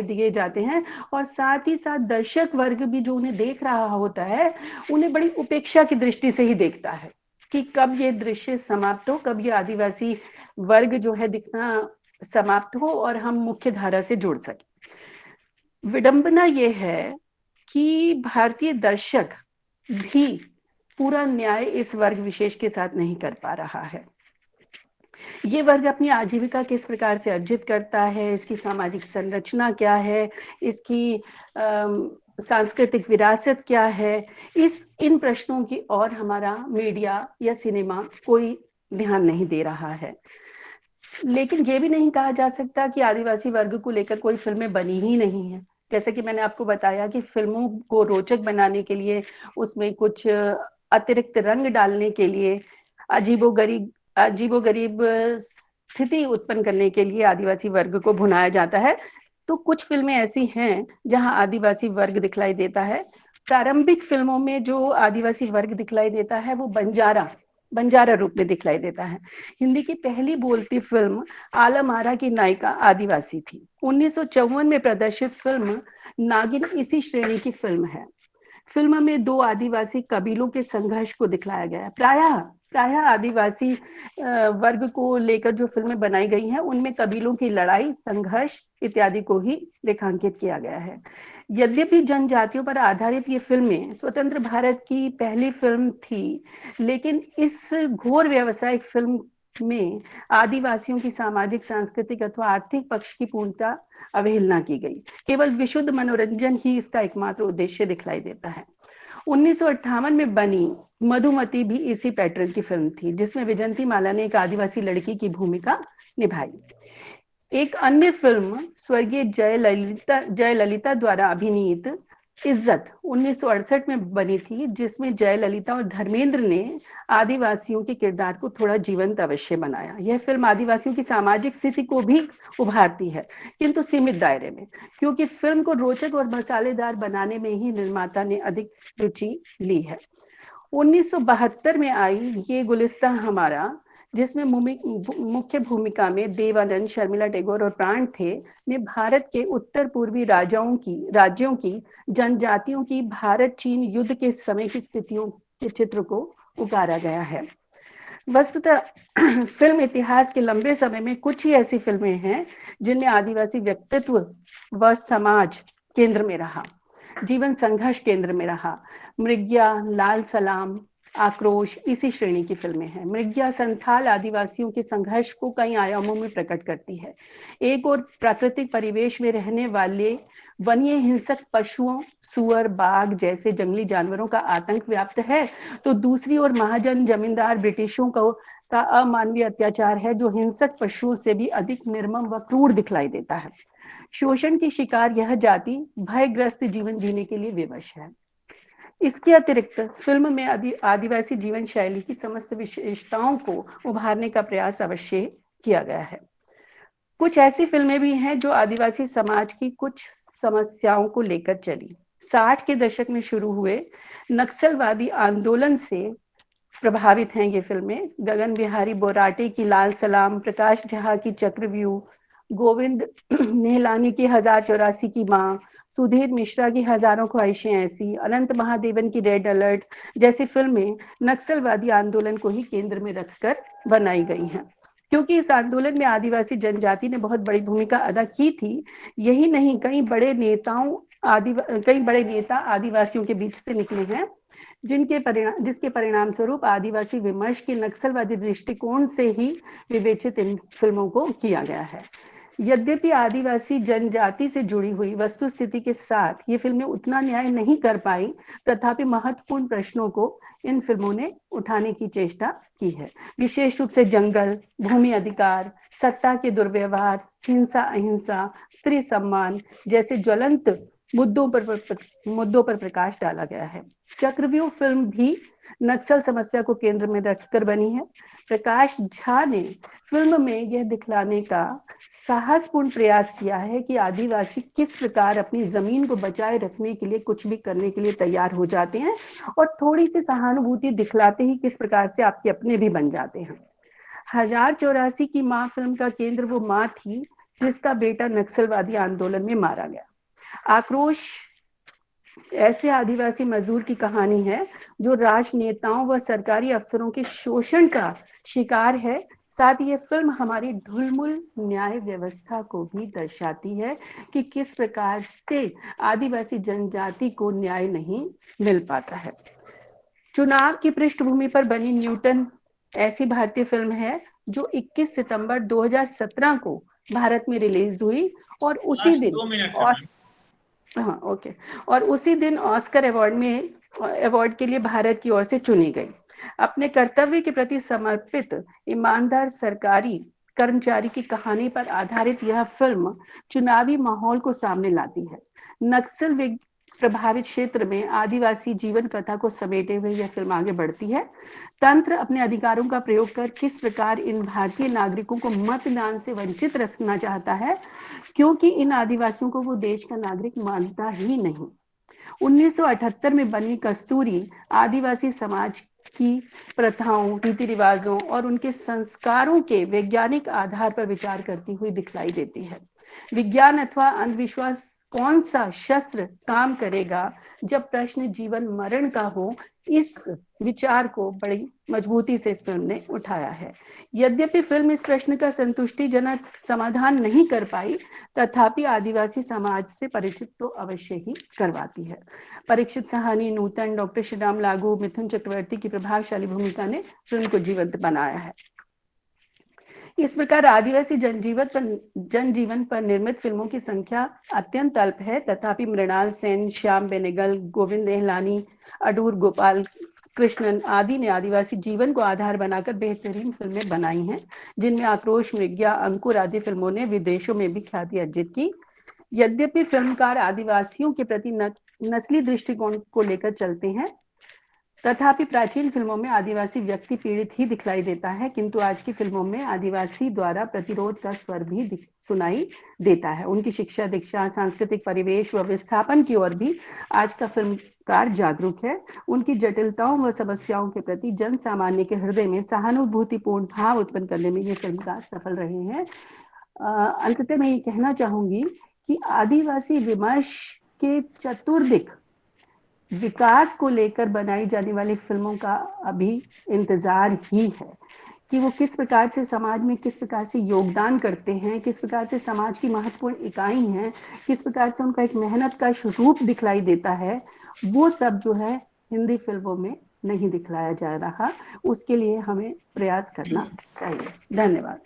दिए जाते हैं। और साथ ही साथ दर्शक वर्ग भी जो उन्हें देख रहा होता है, उन्हें बड़ी उपेक्षा की दृष्टि से ही देखता है कि कब ये दृश्य समाप्त हो, कब ये आदिवासी वर्ग जो है दिखना समाप्त हो और हम मुख्य धारा से जुड़ सके। विडंबना ये है कि भारतीय दर्शक भी पूरा न्याय इस वर्ग विशेष के साथ नहीं कर पा रहा है। ये वर्ग अपनी आजीविका किस प्रकार से अर्जित करता है, इसकी सामाजिक संरचना क्या है, इसकी सांस्कृतिक विरासत क्या है, इन प्रश्नों की और हमारा मीडिया या सिनेमा कोई ध्यान नहीं दे रहा है। लेकिन ये भी नहीं कहा जा सकता कि आदिवासी वर्ग को लेकर कोई फिल्में बनी ही नहीं है। जैसे कि मैंने आपको बताया कि फिल्मों को रोचक बनाने के लिए उसमें कुछ अतिरिक्त रंग डालने के लिए, अजीबोगरीब स्थिति उत्पन्न करने के लिए आदिवासी वर्ग को भुनाया जाता है। तो कुछ फिल्में ऐसी हैं जहां आदिवासी वर्ग दिखलाई देता है। प्रारंभिक फिल्मों में जो आदिवासी वर्ग दिखलाई देता है वो बंजारा रूप में दिखलाई देता है। हिंदी की पहली बोलती फिल्म आलम आरा की नायिका आदिवासी थी। 1954 में प्रदर्शित फिल्म नागिन इसी श्रेणी की फिल्म है। फिल्म में दो आदिवासी कबीलों के संघर्ष को दिखलाया गया है। प्रायः आदिवासी वर्ग को लेकर जो फिल्में बनाई गई हैं उनमें कबीलों की लड़ाई, संघर्ष इत्यादि को ही रेखांकित किया गया है। यद्यपि जनजातियों पर आधारित ये फिल्में स्वतंत्र भारत की पहली फिल्म थी, लेकिन इस घोर व्यावसायिक फिल्म में आदिवासियों की सामाजिक, सांस्कृतिक अथवा आर्थिक पक्ष की पूर्णता अवहेलना की गई। केवल विशुद्ध मनोरंजन ही इसका एकमात्र उद्देश्य दिखलाई देता है। 1958 में बनी मधुमती भी इसी पैटर्न की फिल्म थी, जिसमें विजंती माला ने एक आदिवासी लड़की की भूमिका निभाई। एक अन्य फिल्म स्वर्गीय जयललिता द्वारा अभिनीत इज्जत 1968 में बनी थी, जिसमें जयललिता और धर्मेंद्र ने आदिवासियों के किरदार को थोड़ा जीवंत अवश्य बनाया। यह फिल्म आदिवासियों की सामाजिक स्थिति को भी उभारती है, किंतु सीमित दायरे में, क्योंकि फिल्म को रोचक और मसालेदार बनाने में ही निर्माता ने अधिक रुचि ली है। 1972 में आई ये गुलिस्ता हमारा, जिसमें मुख्य भूमिका में देवानंद, शर्मिला टैगोर और प्राण थे, ने भारत के उत्तर पूर्वी राज्यों की जनजातियों की भारत चीन युद्ध के समय की स्थितियों के चित्र को उतारा गया है। वस्तुतः फिल्म इतिहास के लंबे समय में कुछ ही ऐसी फिल्में हैं जिनमें आदिवासी व्यक्तित्व व समाज केंद्र में रहा, जीवन संघर्ष केंद्र में रहा। मृग्या, लाल सलाम, आक्रोश इसी श्रेणी की फिल्में हैं। मृग्या संथाल आदिवासियों के संघर्ष को कई आयामों में प्रकट करती है। एक और प्राकृतिक परिवेश में रहने वाले वन्य हिंसक पशुओं, सुअर, बाघ जैसे जंगली जानवरों का आतंक व्याप्त है, तो दूसरी ओर महाजन, जमींदार, ब्रिटिशों का अमानवीय अत्याचार है, जो हिंसक पशुओं से भी अधिक निर्मम व क्रूर दिखलाई देता है। शोषण की शिकार यह जाति भयग्रस्त जीवन जीने के लिए विवश है। इसके अतिरिक्त फिल्म में आदिवासी जीवन शैली की समस्त विशेषताओं को उभारने का प्रयास अवश्य किया गया है। कुछ ऐसी फिल्में भी हैं जो आदिवासी समाज की कुछ समस्याओं को लेकर चली। 60 के दशक में शुरू हुए नक्सलवादी आंदोलन से प्रभावित हैं ये फिल्में। गगन बिहारी बोराटे की लाल सलाम, प्रकाश झा की चक्रव्यूह, गोविंद निहलानी की 1084 की मां, सुधीर मिश्रा की हजारों ख्वाहिशें ऐसी, अनंत महादेवन की रेड अलर्ट जैसी फिल्में नक्सलवादी आंदोलन को ही केंद्र में रखकर बनाई गई हैं। क्योंकि इस आंदोलन में आदिवासी जनजाति ने बहुत बड़ी भूमिका अदा की थी, यही नहीं कई बड़े नेता आदिवासियों के बीच से निकले हैं, जिसके परिणाम स्वरूप आदिवासी विमर्श के नक्सलवादी दृष्टिकोण से ही विवेचित इन फिल्मों को किया गया है। यद्यपि आदिवासी जनजाति से जुड़ी हुई वस्तु स्थिति के साथ ये फिल्में उतना न्याय नहीं कर पाई, तथापि महत्वपूर्ण प्रश्नों को इन फिल्मों ने उठाने की चेष्टा की है। विशेष रूप से जंगल, भूमि अधिकार, सत्ता के दुर्व्यवहार, हिंसा अहिंसा, स्त्री सम्मान जैसे ज्वलंत मुद्दों पर प्रकाश डाला गया है। चक्रव्यूह फिल्म भी नक्सल समस्या को केंद्र में रखकर बनी है। प्रकाश झा ने फिल्म में यह दिखलाने का साहसपूर्ण प्रयास किया है कि आदिवासी किस प्रकार अपनी जमीन को बचाए रखने के लिए कुछ भी करने के लिए तैयार हो जाते हैं, और थोड़ी सी सहानुभूति दिखलाते ही किस प्रकार से आपके अपने भी बन जाते हैं। 1084 की मां फिल्म का केंद्र वो मां थी जिसका बेटा नक्सलवादी आंदोलन में मारा गया। आक्रोश ऐसे आदिवासी मजदूर की कहानी है जो राजनेताओं व सरकारी अफसरों के शोषण का शिकार है। साथ ही ये फिल्म हमारी ढुलमुल न्याय व्यवस्था को भी दर्शाती है कि किस प्रकार से आदिवासी जनजाति को न्याय नहीं मिल पाता है। चुनाव की पृष्ठभूमि पर बनी न्यूटन ऐसी भारतीय फिल्म है जो 21 सितंबर 2017 को भारत में रिलीज हुई और उसी दिन ऑस्कर अवार्ड के लिए भारत की ओर से चुनी गई। अपने कर्तव्य के प्रति समर्पित ईमानदार सरकारी कर्मचारी की कहानी पर आधारित यह फिल्म चुनावी माहौल को सामने लाती है। नक्सल प्रभावित क्षेत्र में आदिवासी जीवन कथा को समेटे हुए यह फिल्म आगे बढ़ती है। तंत्र अपने अधिकारों का प्रयोग कर किस प्रकार इन भारतीय नागरिकों को मतदान से वंचित रखना चाहता है, क्योंकि इन आदिवासियों को वो देश का नागरिक मानता ही नहीं। 1978 में बनी कस्तूरी आदिवासी समाज की प्रथाओं, रीति रिवाजों और उनके संस्कारों के वैज्ञानिक आधार पर विचार करती हुई दिखलाई देती है। विज्ञान अथवा अंधविश्वास कौन सा शस्त्र काम करेगा जब प्रश्न जीवन मरण का हो, इस विचार को बड़ी मजबूती से इस फिल्म ने उठाया है। यद्यपि फिल्म इस प्रश्न का संतुष्टिजनक समाधान नहीं कर पाई, तथापि आदिवासी समाज से परिचित तो अवश्य ही करवाती है। परीक्षित साहनी, नूतन, डॉक्टर श्री राम लागू, मिथुन चक्रवर्ती की प्रभावशाली भूमिका ने फिल्म को जीवंत बनाया है। इस प्रकार आदिवासी जनजीवन पर निर्मित फिल्मों की संख्या अत्यंत अल्प है, तथापि मृणाल सेन, श्याम बेनेगल, गोविंद एहलानी, अडूर गोपाल कृष्णन आदि ने आदिवासी जीवन को आधार बनाकर बेहतरीन फिल्में बनाई हैं, जिनमें आक्रोश, मृग्या, अंकुर आदि फिल्मों ने विदेशों में भी ख्याति अर्जित की। यद्यपि फिल्मकार आदिवासियों के प्रति नस्ली दृष्टिकोण को लेकर चलते हैं, तथापि प्राचीन फिल्मों में आदिवासी व्यक्ति पीड़ित ही दिखलाई देता है, किंतु आज की फिल्मों में आदिवासी द्वारा प्रतिरोध का स्वर भी सुनाई देता है। उनकी शिक्षा, दीक्षा, सांस्कृतिक परिवेश व विस्थापन की ओर भी आज का फिल्मकार जागरूक है। उनकी जटिलताओं व समस्याओं के प्रति जन सामान्य के हृदय में सहानुभूतिपूर्ण भाव उत्पन्न करने में ये फिल्मकार सफल रहे हैं। अंततः मैं ये कहना चाहूंगी कि आदिवासी विमर्श के चतुर्दिक विकास को लेकर बनाई जाने वाली फिल्मों का अभी इंतजार ही है कि वो किस प्रकार से समाज में किस प्रकार से योगदान करते हैं, किस प्रकार से समाज की महत्वपूर्ण इकाई हैं, किस प्रकार से उनका एक मेहनत का रूप दिखलाई देता है। वो सब जो है हिंदी फिल्मों में नहीं दिखलाया जा रहा, उसके लिए हमें प्रयास करना चाहिए। धन्यवाद।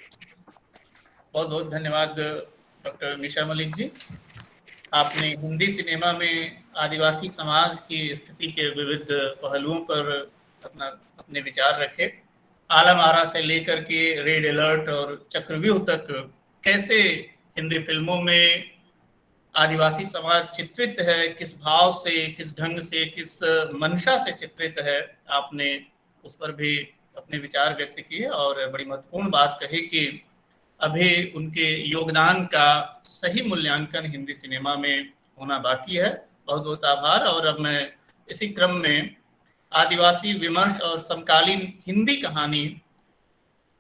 बहुत बहुत धन्यवाद डॉक्टर निशा मलिक जी। आपने हिंदी सिनेमा में आदिवासी समाज की स्थिति के विविध पहलुओं पर अपने विचार रखे। आलम-आरा से लेकर के रेड अलर्ट और चक्रव्यूह तक कैसे हिंदी फिल्मों में आदिवासी समाज चित्रित है, किस भाव से, किस ढंग से, किस मंशा से चित्रित है, आपने उस पर भी अपने विचार व्यक्त किए और बड़ी महत्वपूर्ण बात कही कि अभी उनके योगदान का सही मूल्यांकन हिंदी सिनेमा में होना बाकी है। बहुत बहुत आभार। और अब मैं इसी क्रम में आदिवासी विमर्श और समकालीन हिंदी कहानी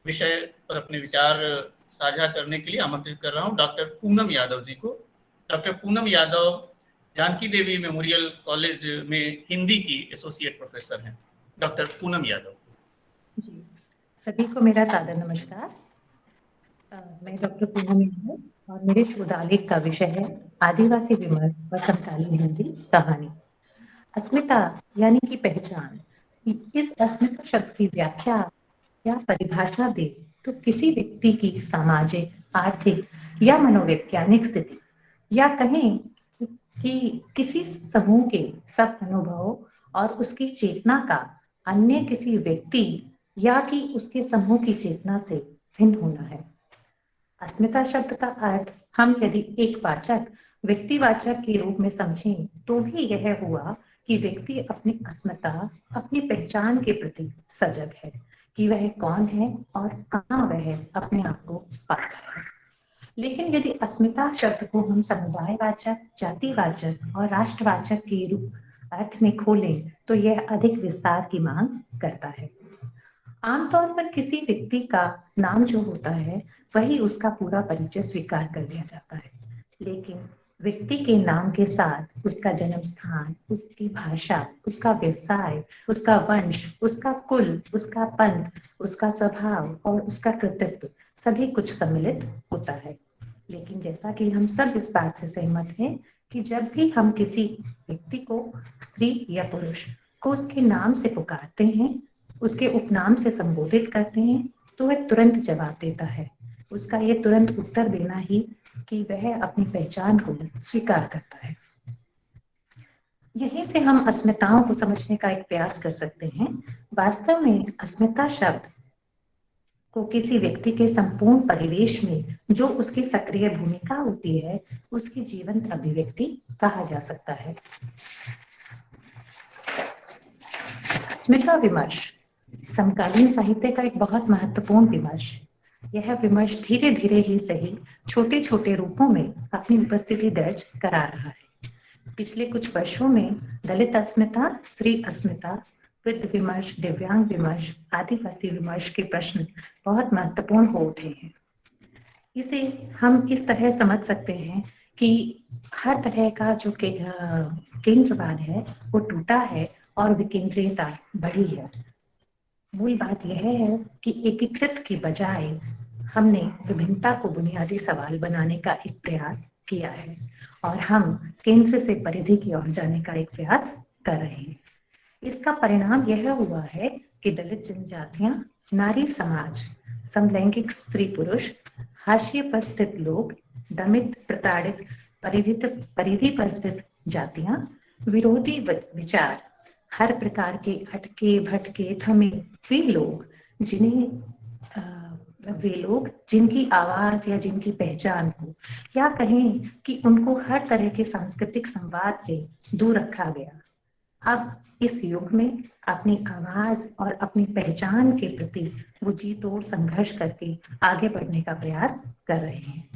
विषय पर अपने विचार साझा करने के लिए आमंत्रित कर रहा हूं डॉक्टर पूनम यादव जी को। डॉक्टर पूनम यादव जानकी देवी मेमोरियल कॉलेज में हिंदी की एसोसिएट प्रोफेसर हैं। डॉक्टर पूनम यादव जी, सभी को मेरा सादर नमस्कार। मैं डॉक्टर पूनम यादव और मेरे शोधालेख का विषय है आदिवासी विमर्श और समकालीन हिंदी कहानी। अस्मिता यानी कि पहचान। इस अस्मिता शब्द की व्याख्या या परिभाषा दे तो किसी व्यक्ति की सामाजिक, आर्थिक या मनोवैज्ञानिक स्थिति, या कहें कि किसी समूह के सब अनुभवों और उसकी चेतना का अन्य किसी व्यक्ति या कि उसके समूह की चेतना से भिन्न होना है। अस्मिता शब्द का अर्थ हम यदि एक वाचक व्यक्तिवाचक के रूप में समझें तो भी यह हुआ कि व्यक्ति अपनी अस्मिता, अपनी पहचान के प्रति सजग है कि वह कौन है और कहाँ वह अपने आप को पाता है। लेकिन यदि अस्मिता शब्द को हम समुदायवाचक, जातिवाचक और राष्ट्रवाचक के रूप अर्थ में खोलें तो यह अधिक विस्तार की मांग करता है। आमतौर पर किसी व्यक्ति का नाम जो होता है वही उसका पूरा परिचय स्वीकार कर लिया जाता है, लेकिन व्यक्ति के नाम के साथ उसका जन्म स्थान, उसकी भाषा, उसका व्यवसाय, उसका वंश, उसका कुल, उसका पंथ, उसका स्वभाव और उसका कृतित्व सभी कुछ सम्मिलित होता है। लेकिन जैसा कि हम सब इस बात से सहमत हैं कि जब भी हम किसी व्यक्ति को, स्त्री या पुरुष को उसके नाम से पुकारते हैं, उसके उपनाम से संबोधित करते हैं, तो वह तुरंत जवाब देता है। उसका ये तुरंत उत्तर देना ही कि वह अपनी पहचान को स्वीकार करता है। यहीं से हम अस्मिताओं को समझने का एक प्रयास कर सकते हैं। वास्तव में अस्मिता शब्द को किसी व्यक्ति के संपूर्ण परिवेश में जो उसकी सक्रिय भूमिका होती है उसकी जीवंत अभिव्यक्ति कहा जा सकता है। अस्मिता विमर्श समकालीन साहित्य का एक बहुत महत्वपूर्ण विमर्श। यह विमर्श धीरे धीरे ही सही छोटे छोटे रूपों में अपनी उपस्थिति दर्ज करा रहा है। पिछले कुछ वर्षों में दलित अस्मिता, स्त्री अस्मिता, वृद्ध विमर्श, दिव्यांग विमर्श, आदिवासी विमर्श के प्रश्न बहुत महत्वपूर्ण हो उठे हैं। इसे हम इस तरह समझ सकते हैं कि हर तरह का जो केंद्रवाद है वो टूटा है और विकेंद्रीयता बढ़ी है। मूल बात यह है कि एकीकृत की बजाय हमने विभिन्नता को बुनियादी सवाल बनाने का एक प्रयास किया है और हम केंद्र से परिधि की ओर जाने का एक प्रयास कर रहे हैं। इसका परिणाम यह हुआ है कि दलित जनजातियां, नारी समाज, समलैंगिक स्त्री पुरुष, हाशिए पर स्थित लोग, दमित प्रताड़ित परिधि पर स्थित जातियां, विरोधी विचार, हर प्रकार के अटके भटके थमे वे लोग जिनकी आवाज या जिनकी पहचान को या कहें कि उनको हर तरह के सांस्कृतिक संवाद से दूर रखा गया, अब इस युग में अपनी आवाज और अपनी पहचान के प्रति वो जी तोड़ संघर्ष करके आगे बढ़ने का प्रयास कर रहे हैं।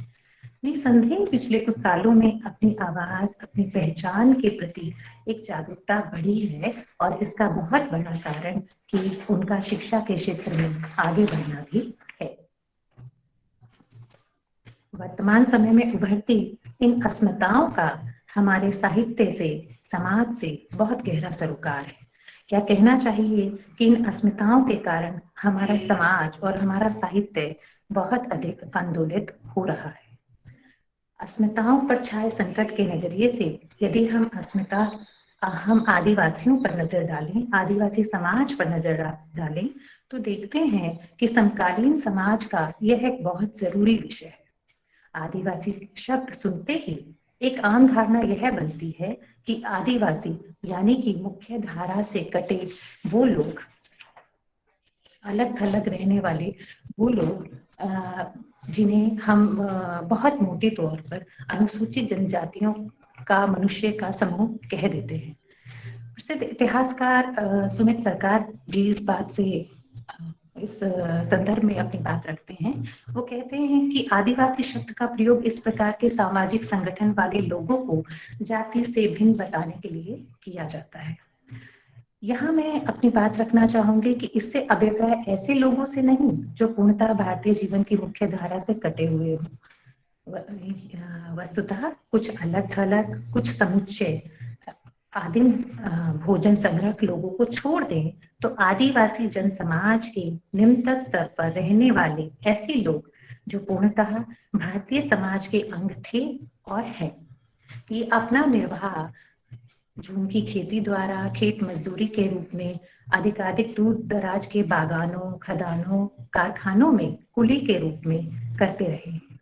निसंदेह पिछले कुछ सालों में अपनी आवाज, अपनी पहचान के प्रति एक जागरूकता बढ़ी है और इसका बहुत बड़ा कारण कि उनका शिक्षा के क्षेत्र में आगे बढ़ना भी है। वर्तमान समय में उभरती इन अस्मिताओं का हमारे साहित्य से, समाज से बहुत गहरा सरोकार है। क्या कहना चाहिए कि इन अस्मिताओं के कारण हमारा समाज और हमारा साहित्य बहुत अधिक आंदोलित हो रहा है। अस्मिताओं पर छाए संकट के नजरिए से यदि हम आदिवासियों पर नजर डालें, आदिवासी समाज पर नजर डालें, तो देखते हैं कि समकालीन समाज का यह एक बहुत जरूरी विषय है। आदिवासी शब्द सुनते ही एक आम धारणा यह बनती है कि आदिवासी यानी कि मुख्य धारा से कटे वो लोग, अलग थलग रहने वाले वो लोग जिन्हें हम बहुत मोटे तौर पर अनुसूचित जनजातियों का मनुष्य का समूह कह देते हैं। प्रसिद्ध इतिहासकार सुमित सरकार भी इस बात से इस संदर्भ में अपनी बात रखते हैं। वो कहते हैं कि आदिवासी शब्द का प्रयोग इस प्रकार के सामाजिक संगठन वाले लोगों को जाति से भिन्न बताने के लिए किया जाता है। यहाँ मैं अपनी बात रखना चाहूंगी कि इससे अभिप्राय ऐसे लोगों से नहीं जो पूर्णतः भारतीय जीवन की मुख्य धारा से कटे हुए हों। वस्तुतः कुछ अलग थलग, कुछ समुच्चय आदिम भोजन संग्रह लोगों को छोड़ दें तो आदिवासी जन समाज के निम्नतम स्तर पर रहने वाले ऐसे लोग जो पूर्णतः भारतीय समाज के अंग थे और हैं, ये अपना निर्वाह जून की खेती द्वारा, खेत मजदूरी के रूप में, अधिकाधिक दूर दराज के बागानों, खदानों, कारखानों में कुली के रूप में करते रहे हैं।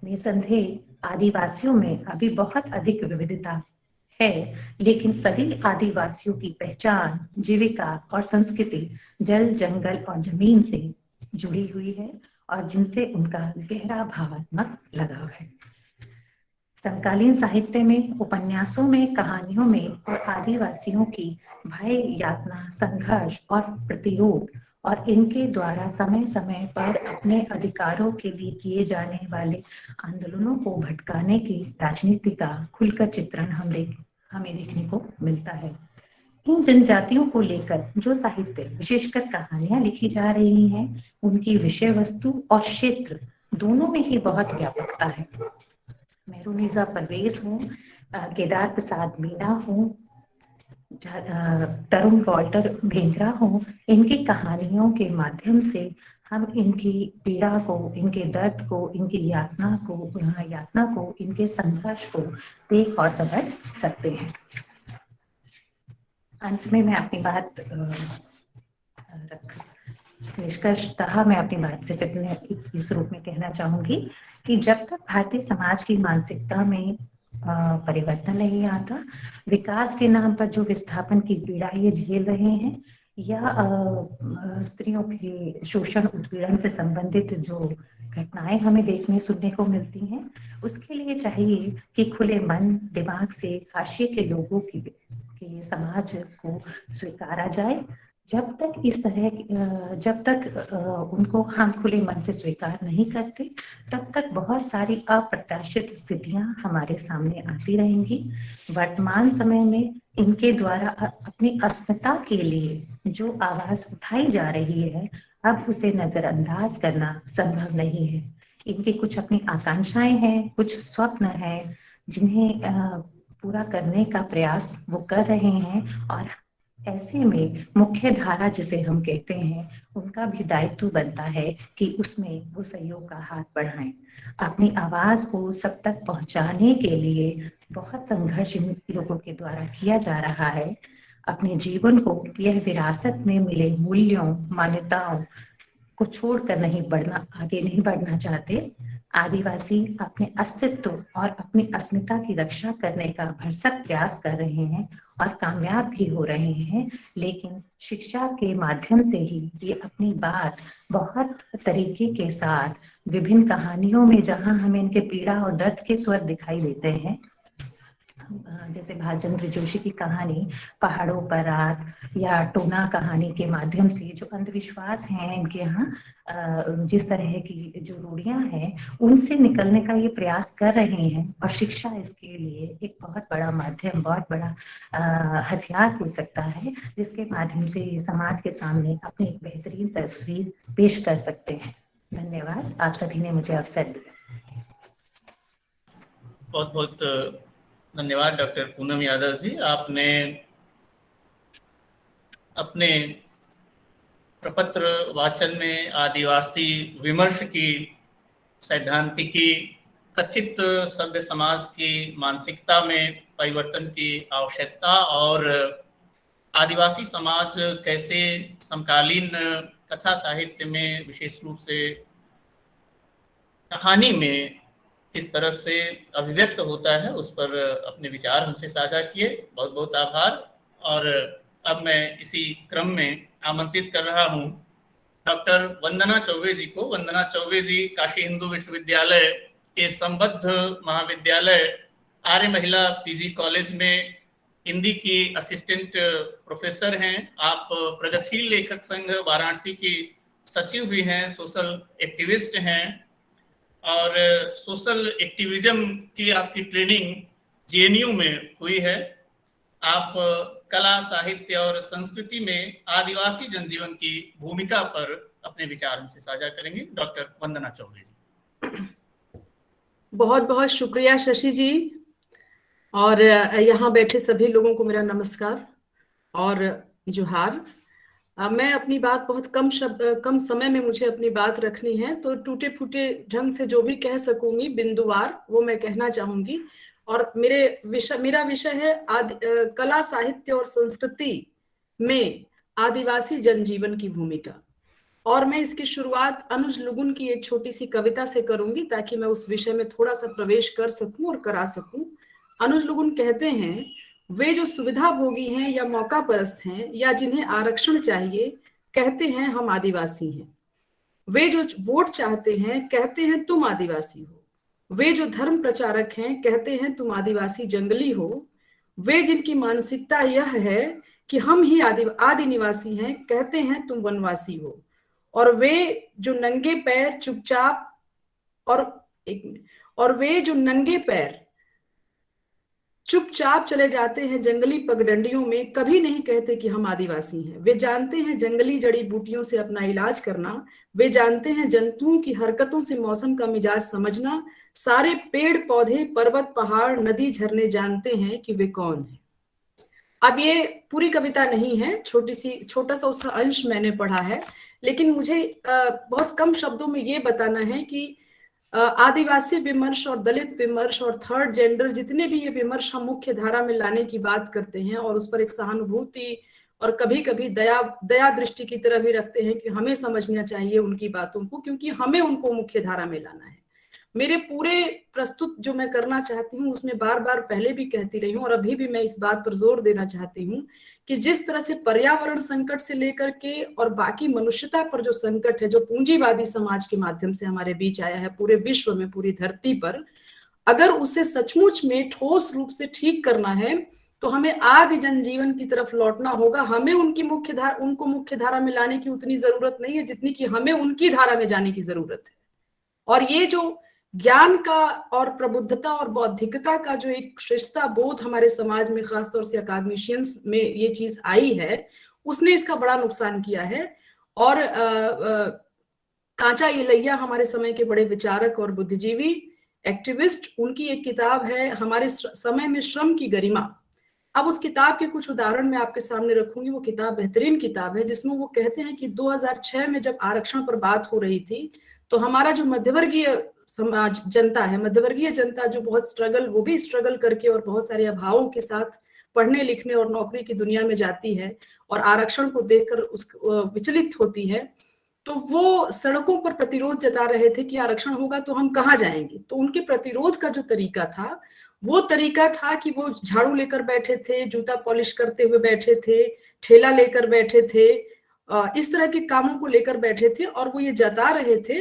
निसंदेह आदिवासियों में अभी बहुत अधिक विविधता है, लेकिन सभी आदिवासियों की पहचान, जीविका और संस्कृति जल, जंगल और जमीन से जुड़ी हुई है और जिनसे उनका गहरा भावनात्मक लगाव है। समकालीन साहित्य में, उपन्यासों में, कहानियों में और आदिवासियों की भय, यातना, संघर्ष और प्रतिरोध और इनके द्वारा समय समय पर अपने अधिकारों के लिए किए जाने वाले आंदोलनों को भटकाने की राजनीति का खुलकर चित्रण हमें देखने को मिलता है। इन जनजातियों को लेकर जो साहित्य, विशेषकर कहानियां लिखी जा रही हैं, उनकी विषय वस्तु और क्षेत्र दोनों में ही बहुत व्यापकता है। मेहरुनिजा परवेज हूँ, केदार प्रसाद मीना हूँ, तरुण वॉल्टर भेंगरा हूँ, इनकी कहानियों के माध्यम से हम इनकी पीड़ा को, इनके दर्द को, इनकी यातना को, इनके संघर्ष को देख और समझ सकते हैं। अंत में मैं अपनी बात निष्कर्षतः मैं अपनी बात से इस रूप में कहना चाहूंगी कि जब तक भारतीय समाज की मानसिकता में परिवर्तन नहीं आता, विकास के नाम पर जो विस्थापन की पीड़ा ये झेल रहे हैं, या स्त्रियों के शोषण उत्पीड़न से संबंधित जो घटनाएं हमें देखने सुनने को मिलती हैं, उसके लिए चाहिए कि खुले मन दिमाग से हाशिए के लोगों की समाज को स्वीकारा जाए। जब तक उनको हम खुले मन से स्वीकार नहीं करते, तब तक बहुत सारी अप्रत्याशित स्थितियां हमारे सामने आती रहेंगी। वर्तमान समय में इनके द्वारा अपनी अस्मिता के लिए जो आवाज उठाई जा रही है, अब उसे नजरअंदाज करना संभव नहीं है। इनके कुछ अपनी आकांक्षाएं हैं, कुछ स्वप्न हैं जिन्हें पूरा करने का प्रयास वो कर रहे हैं, और ऐसे में मुख्य धारा जिसे हम कहते हैं, उनका भी दायित्व बनता है कि उसमें वो सहयोग का हाथ बढ़ाएं। अपनी आवाज को सब तक पहुंचाने के लिए बहुत संघर्ष इन लोगों के द्वारा किया जा रहा है। अपने जीवन को यह विरासत में मिले मूल्यों मान्यताओं को छोड़कर आगे नहीं बढ़ना चाहते। आदिवासी अपने अस्तित्व और अपनी अस्मिता की रक्षा करने का भरसक प्रयास कर रहे हैं और कामयाब भी हो रहे हैं, लेकिन शिक्षा के माध्यम से ही ये अपनी बात बहुत तरीके के साथ विभिन्न कहानियों में, जहां हमें इनके पीड़ा और दर्द के स्वर दिखाई देते हैं, जैसे भालचंद्र जोशी की कहानी पहाड़ों पर रात, या टोना कहानी के माध्यम से जो अंधविश्वास हैं इनके यहाँ, जिस तरह की जो रूढ़ियां हैं, उनसे निकलने का ये प्रयास कर रहे हैं। और शिक्षा इसके लिए एक बहुत बड़ा माध्यम, बहुत बड़ा हथियार हो सकता है, जिसके माध्यम से ये समाज के सामने अपनी एक बेहतरीन तस्वीर पेश कर सकते हैं। धन्यवाद, आप सभी ने मुझे अवसर दिया। बहुत बहुत धन्यवाद डॉक्टर पूनम यादव जी। आपने अपने प्रपत्र वाचन में आदिवासी विमर्श की सैद्धांतिकी, कथित सभ्य समाज की मानसिकता में परिवर्तन की आवश्यकता और आदिवासी समाज कैसे समकालीन कथा साहित्य में, विशेष रूप से कहानी में किस तरह से अभिव्यक्त होता है, उस पर अपने विचार हमसे साझा किए। बहुत बहुत आभार। और अब मैं इसी क्रम में आमंत्रित कर रहा हूं डॉक्टर वंदना चौबे जी को। वंदना चौबे जी काशी हिंदू विश्वविद्यालय के संबद्ध महाविद्यालय आर्य महिला पीजी कॉलेज में हिंदी की असिस्टेंट प्रोफेसर हैं। आप प्रगतिशील लेखक संघ वाराणसी की सचिव भी हैं, सोशल एक्टिविस्ट हैं, और सोशल एक्टिविज्म की आपकी ट्रेनिंग जेएनयू में हुई है। आप कला, साहित्य और संस्कृति में आदिवासी जनजीवन की भूमिका पर अपने विचार हमसे साझा करेंगे। डॉक्टर वंदना चौबे जी। बहुत बहुत शुक्रिया शशि जी, और यहाँ बैठे सभी लोगों को मेरा नमस्कार और जोहार। मैं अपनी बात बहुत कम समय में मुझे अपनी बात रखनी है, तो टूटे फूटे ढंग से जो भी कह सकूंगी बिंदुवार, वो मैं कहना चाहूंगी। और मेरा विषय है कला, साहित्य और संस्कृति में आदिवासी जनजीवन की भूमिका। और मैं इसकी शुरुआत अनुज लुगुन की एक छोटी सी कविता से करूंगी, ताकि मैं उस विषय में थोड़ा सा प्रवेश कर सकूं और करा सकूं। अनुज लुगुन कहते हैं, वे जो सुविधा भोगी हैं या मौका परस्त हैं या जिन्हें आरक्षण चाहिए, कहते हैं हम आदिवासी हैं। वे जो वोट चाहते हैं, कहते हैं तुम आदिवासी हो। वे जो धर्म प्रचारक हैं, कहते हैं तुम आदिवासी जंगली हो। वे जिनकी मानसिकता यह है कि हम ही आदि निवासी हैं, कहते हैं तुम वनवासी हो। और वे जो नंगे पैर चुपचाप वे जो नंगे पैर चुपचाप चले जाते हैं जंगली पगडंडियों में, कभी नहीं कहते कि हम आदिवासी हैं। वे जानते हैं जंगली जड़ी बूटियों से अपना इलाज करना। वे जानते हैं जंतुओं की हरकतों से मौसम का मिजाज समझना। सारे पेड़ पौधे, पर्वत, पहाड़, नदी, झरने जानते हैं कि वे कौन हैं। अब ये पूरी कविता नहीं है, छोटा सा उसका अंश मैंने पढ़ा है, लेकिन मुझे बहुत कम शब्दों में ये बताना है कि आदिवासी विमर्श और दलित विमर्श और थर्ड जेंडर, जितने भी ये विमर्श हम मुख्य धारा में लाने की बात करते हैं और उस पर एक सहानुभूति और कभी कभी दया दृष्टि की तरह भी रखते हैं कि हमें समझना चाहिए उनकी बातों को, क्योंकि हमें उनको मुख्य धारा में लाना है। मेरे पूरे प्रस्तुत जो मैं करना चाहती हूँ उसमें बार बार पहले भी कहती रही हूँ और अभी भी मैं इस बात पर जोर देना चाहती हूँ कि जिस तरह से पर्यावरण संकट से लेकर के और बाकी मनुष्यता पर जो संकट है, जो पूंजीवादी समाज के माध्यम से हमारे बीच आया है पूरे विश्व में, पूरी धरती पर, अगर उसे सचमुच में ठोस रूप से ठीक करना है तो हमें आदि जनजीवन की तरफ लौटना होगा। हमें उनको मुख्य धारा में लाने की उतनी जरूरत नहीं है जितनी कि हमें उनकी धारा में जाने की जरूरत है। और ये जो ज्ञान का और प्रबुद्धता और बौद्धिकता का जो एक श्रेष्ठता बोध हमारे समाज में, खासतौर से अकादमिशियंस में ये चीज आई है, उसने इसका बड़ा नुकसान किया है। और कांचा येलैया हमारे समय के बड़े विचारक और बुद्धिजीवी एक्टिविस्ट, उनकी एक किताब है हमारे समय में श्रम की गरिमा। अब उस किताब के कुछ उदाहरण मैं आपके सामने रखूंगी। वो किताब बेहतरीन किताब है जिसमें वो कहते हैं कि 2006 में जब आरक्षण पर बात हो रही थी तो हमारा जो मध्यवर्गीय समाज जनता है, मध्यवर्गीय जनता जो बहुत वो भी स्ट्रगल करके और बहुत सारे अभावों के साथ पढ़ने लिखने और नौकरी की दुनिया में जाती है और आरक्षण को देखकर विचलित होती है, तो वो सड़कों पर प्रतिरोध जता रहे थे कि आरक्षण होगा तो हम कहाँ जाएंगे। तो उनके प्रतिरोध का जो तरीका था वो तरीका था कि वो झाड़ू लेकर बैठे थे, जूता पॉलिश करते हुए बैठे थे, ठेला लेकर बैठे थे, इस तरह के कामों को लेकर बैठे थे। और वो ये जता रहे थे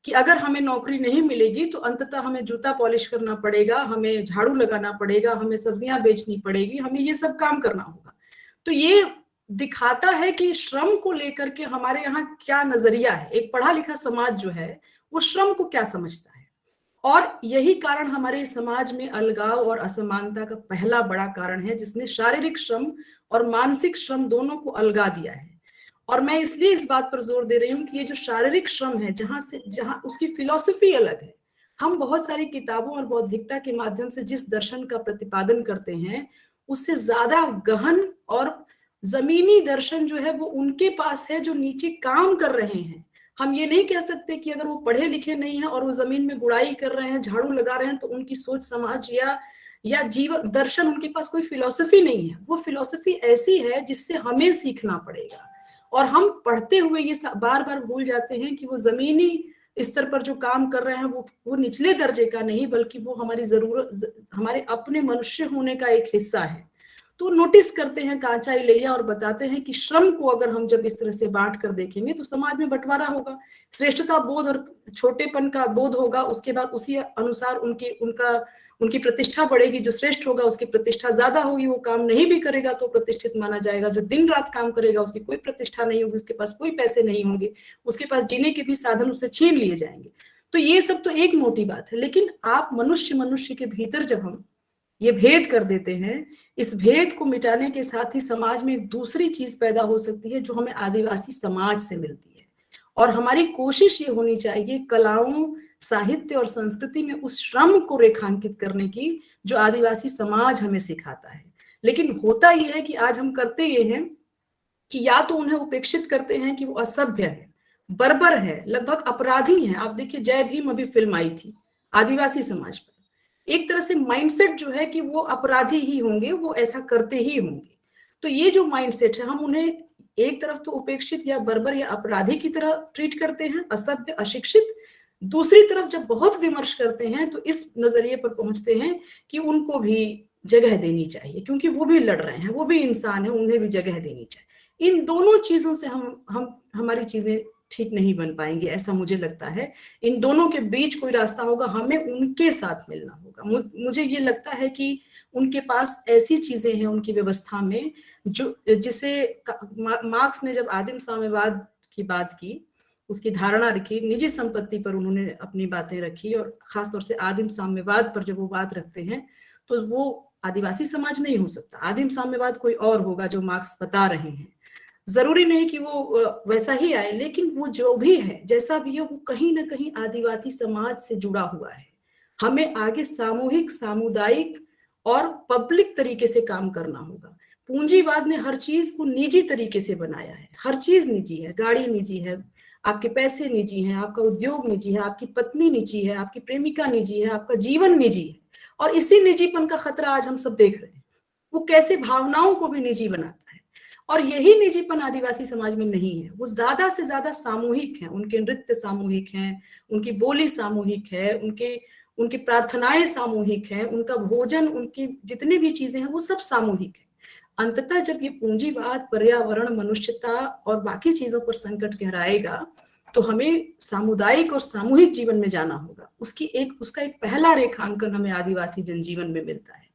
कि अगर हमें नौकरी नहीं मिलेगी तो अंततः हमें जूता पॉलिश करना पड़ेगा, हमें झाड़ू लगाना पड़ेगा, हमें सब्जियां बेचनी पड़ेगी, हमें ये सब काम करना होगा। तो ये दिखाता है कि श्रम को लेकर के हमारे यहाँ क्या नजरिया है। एक पढ़ा लिखा समाज जो है वो श्रम को क्या समझता है, और यही कारण हमारे समाज में अलगाव और असमानता का पहला बड़ा कारण है, जिसने शारीरिक श्रम और मानसिक श्रम दोनों को अलगा दिया है। और मैं इसलिए इस बात पर जोर दे रही हूँ कि ये जो शारीरिक श्रम है, जहां उसकी फिलॉसफी अलग है। हम बहुत सारी किताबों और बौद्धिकता के माध्यम से जिस दर्शन का प्रतिपादन करते हैं उससे ज्यादा गहन और जमीनी दर्शन जो है वो उनके पास है जो नीचे काम कर रहे हैं। हम ये नहीं कह सकते कि अगर वो पढ़े लिखे नहीं है और वो जमीन में गुड़ाई कर रहे हैं, झाड़ू लगा रहे हैं, तो उनकी सोच समाज या जीवन दर्शन, उनके पास कोई फिलॉसफी नहीं है। वो फिलॉसफी ऐसी है जिससे हमें सीखना पड़ेगा। और हम पढ़ते हुए ये बार बार भूल जाते हैं कि वो जमीनी स्तर पर जो काम कर रहे हैं वो निचले दर्जे का नहीं, बल्कि वो हमारी जरूरत, हमारे अपने मनुष्य होने का एक हिस्सा है। तो नोटिस करते हैं कांचा येलैया और बताते हैं कि श्रम को अगर हम जब इस तरह से बांट कर देखेंगे तो समाज में बंटवारा होगा, श्रेष्ठता बोध और छोटेपन का बोध होगा। उसके बाद उसी अनुसार उनकी प्रतिष्ठा बढ़ेगी। जो श्रेष्ठ होगा उसकी प्रतिष्ठा ज्यादा होगी, वो काम नहीं भी करेगा तो प्रतिष्ठित माना जाएगा। जो दिन रात काम करेगा उसकी कोई प्रतिष्ठा नहीं होगी, उसके पास कोई पैसे नहीं होंगे, उसके पास जीने के भी साधन उससे छीन लिए जाएंगे। तो ये सब तो एक मोटी बात है। लेकिन आप मनुष्य के भीतर जब हम ये भेद कर देते हैं, इस भेद को मिटाने के साथ ही समाज में एक दूसरी चीज पैदा हो सकती है जो हमें आदिवासी समाज से मिलती है। और हमारी कोशिश ये होनी चाहिए कलाओं, साहित्य और संस्कृति में उस श्रम को रेखांकित करने की जो आदिवासी समाज हमें सिखाता है। लेकिन होता यह है कि आज हम करते ये हैं कि या तो उन्हें उपेक्षित करते हैं कि वो असभ्य है, बर्बर है, लगभग अपराधी हैं। आप देखिए जय भीम अभी फिल्म आई थी आदिवासी समाज पर। एक तरह से माइंडसेट जो है कि वो अपराधी ही होंगे, वो ऐसा करते ही होंगे। तो ये जो माइंडसेट है, हम उन्हें एक तरफ तो उपेक्षित या बर्बर या अपराधी की तरह ट्रीट करते हैं, असभ्य, अशिक्षित। दूसरी तरफ जब बहुत विमर्श करते हैं तो इस नजरिए पर पहुंचते हैं कि उनको भी जगह देनी चाहिए, क्योंकि वो भी लड़ रहे हैं, वो भी इंसान है, उन्हें भी जगह देनी चाहिए। इन दोनों चीजों से हमारी चीजें ठीक नहीं बन पाएंगे, ऐसा मुझे लगता है। इन दोनों के बीच कोई रास्ता होगा, हमें उनके साथ मिलना होगा। मुझे ये लगता है कि उनके पास ऐसी चीजें हैं उनकी व्यवस्था में जिसे मार्क्स ने जब आदिम साम्यवाद की बात की, उसकी धारणा रखी, निजी संपत्ति पर उन्होंने अपनी बातें रखी, और खासतौर से आदिम साम्यवाद पर जब वो बात रखते हैं तो वो आदिवासी समाज नहीं हो सकता। आदिम साम्यवाद कोई और होगा जो मार्क्स बता रहे हैं। जरूरी नहीं कि वो वैसा ही आए, लेकिन वो जो भी है, जैसा भी है, वो कहीं ना कहीं आदिवासी समाज से जुड़ा हुआ है। हमें आगे सामूहिक, सामुदायिक और पब्लिक तरीके से काम करना होगा। पूंजीवाद ने हर चीज को निजी तरीके से बनाया है, हर चीज निजी है, गाड़ी निजी है, आपके पैसे निजी हैं, आपका उद्योग निजी है, आपकी पत्नी निजी है, आपकी प्रेमिका निजी है, आपका जीवन निजी है। और इसी निजीपन का खतरा आज हम सब देख रहे हैं। वो कैसे भावनाओं को भी निजी बनाता है। और यही निजीपन आदिवासी समाज में नहीं है। वो ज्यादा से ज्यादा सामूहिक है, उनके नृत्य सामूहिक हैं, उनकी बोली सामूहिक है, उनकी प्रार्थनाएं सामूहिक है, उनका भोजन, उनकी जितनी भी चीजें हैं वो सब सामूहिक है। अंततः जब ये पूंजीवाद, पर्यावरण, मनुष्यता और बाकी चीजों पर संकट गहराएगा तो हमें सामुदायिक और सामूहिक जीवन में जाना होगा। उसका एक पहला रेखांकन हमें आदिवासी जनजीवन में मिलता है।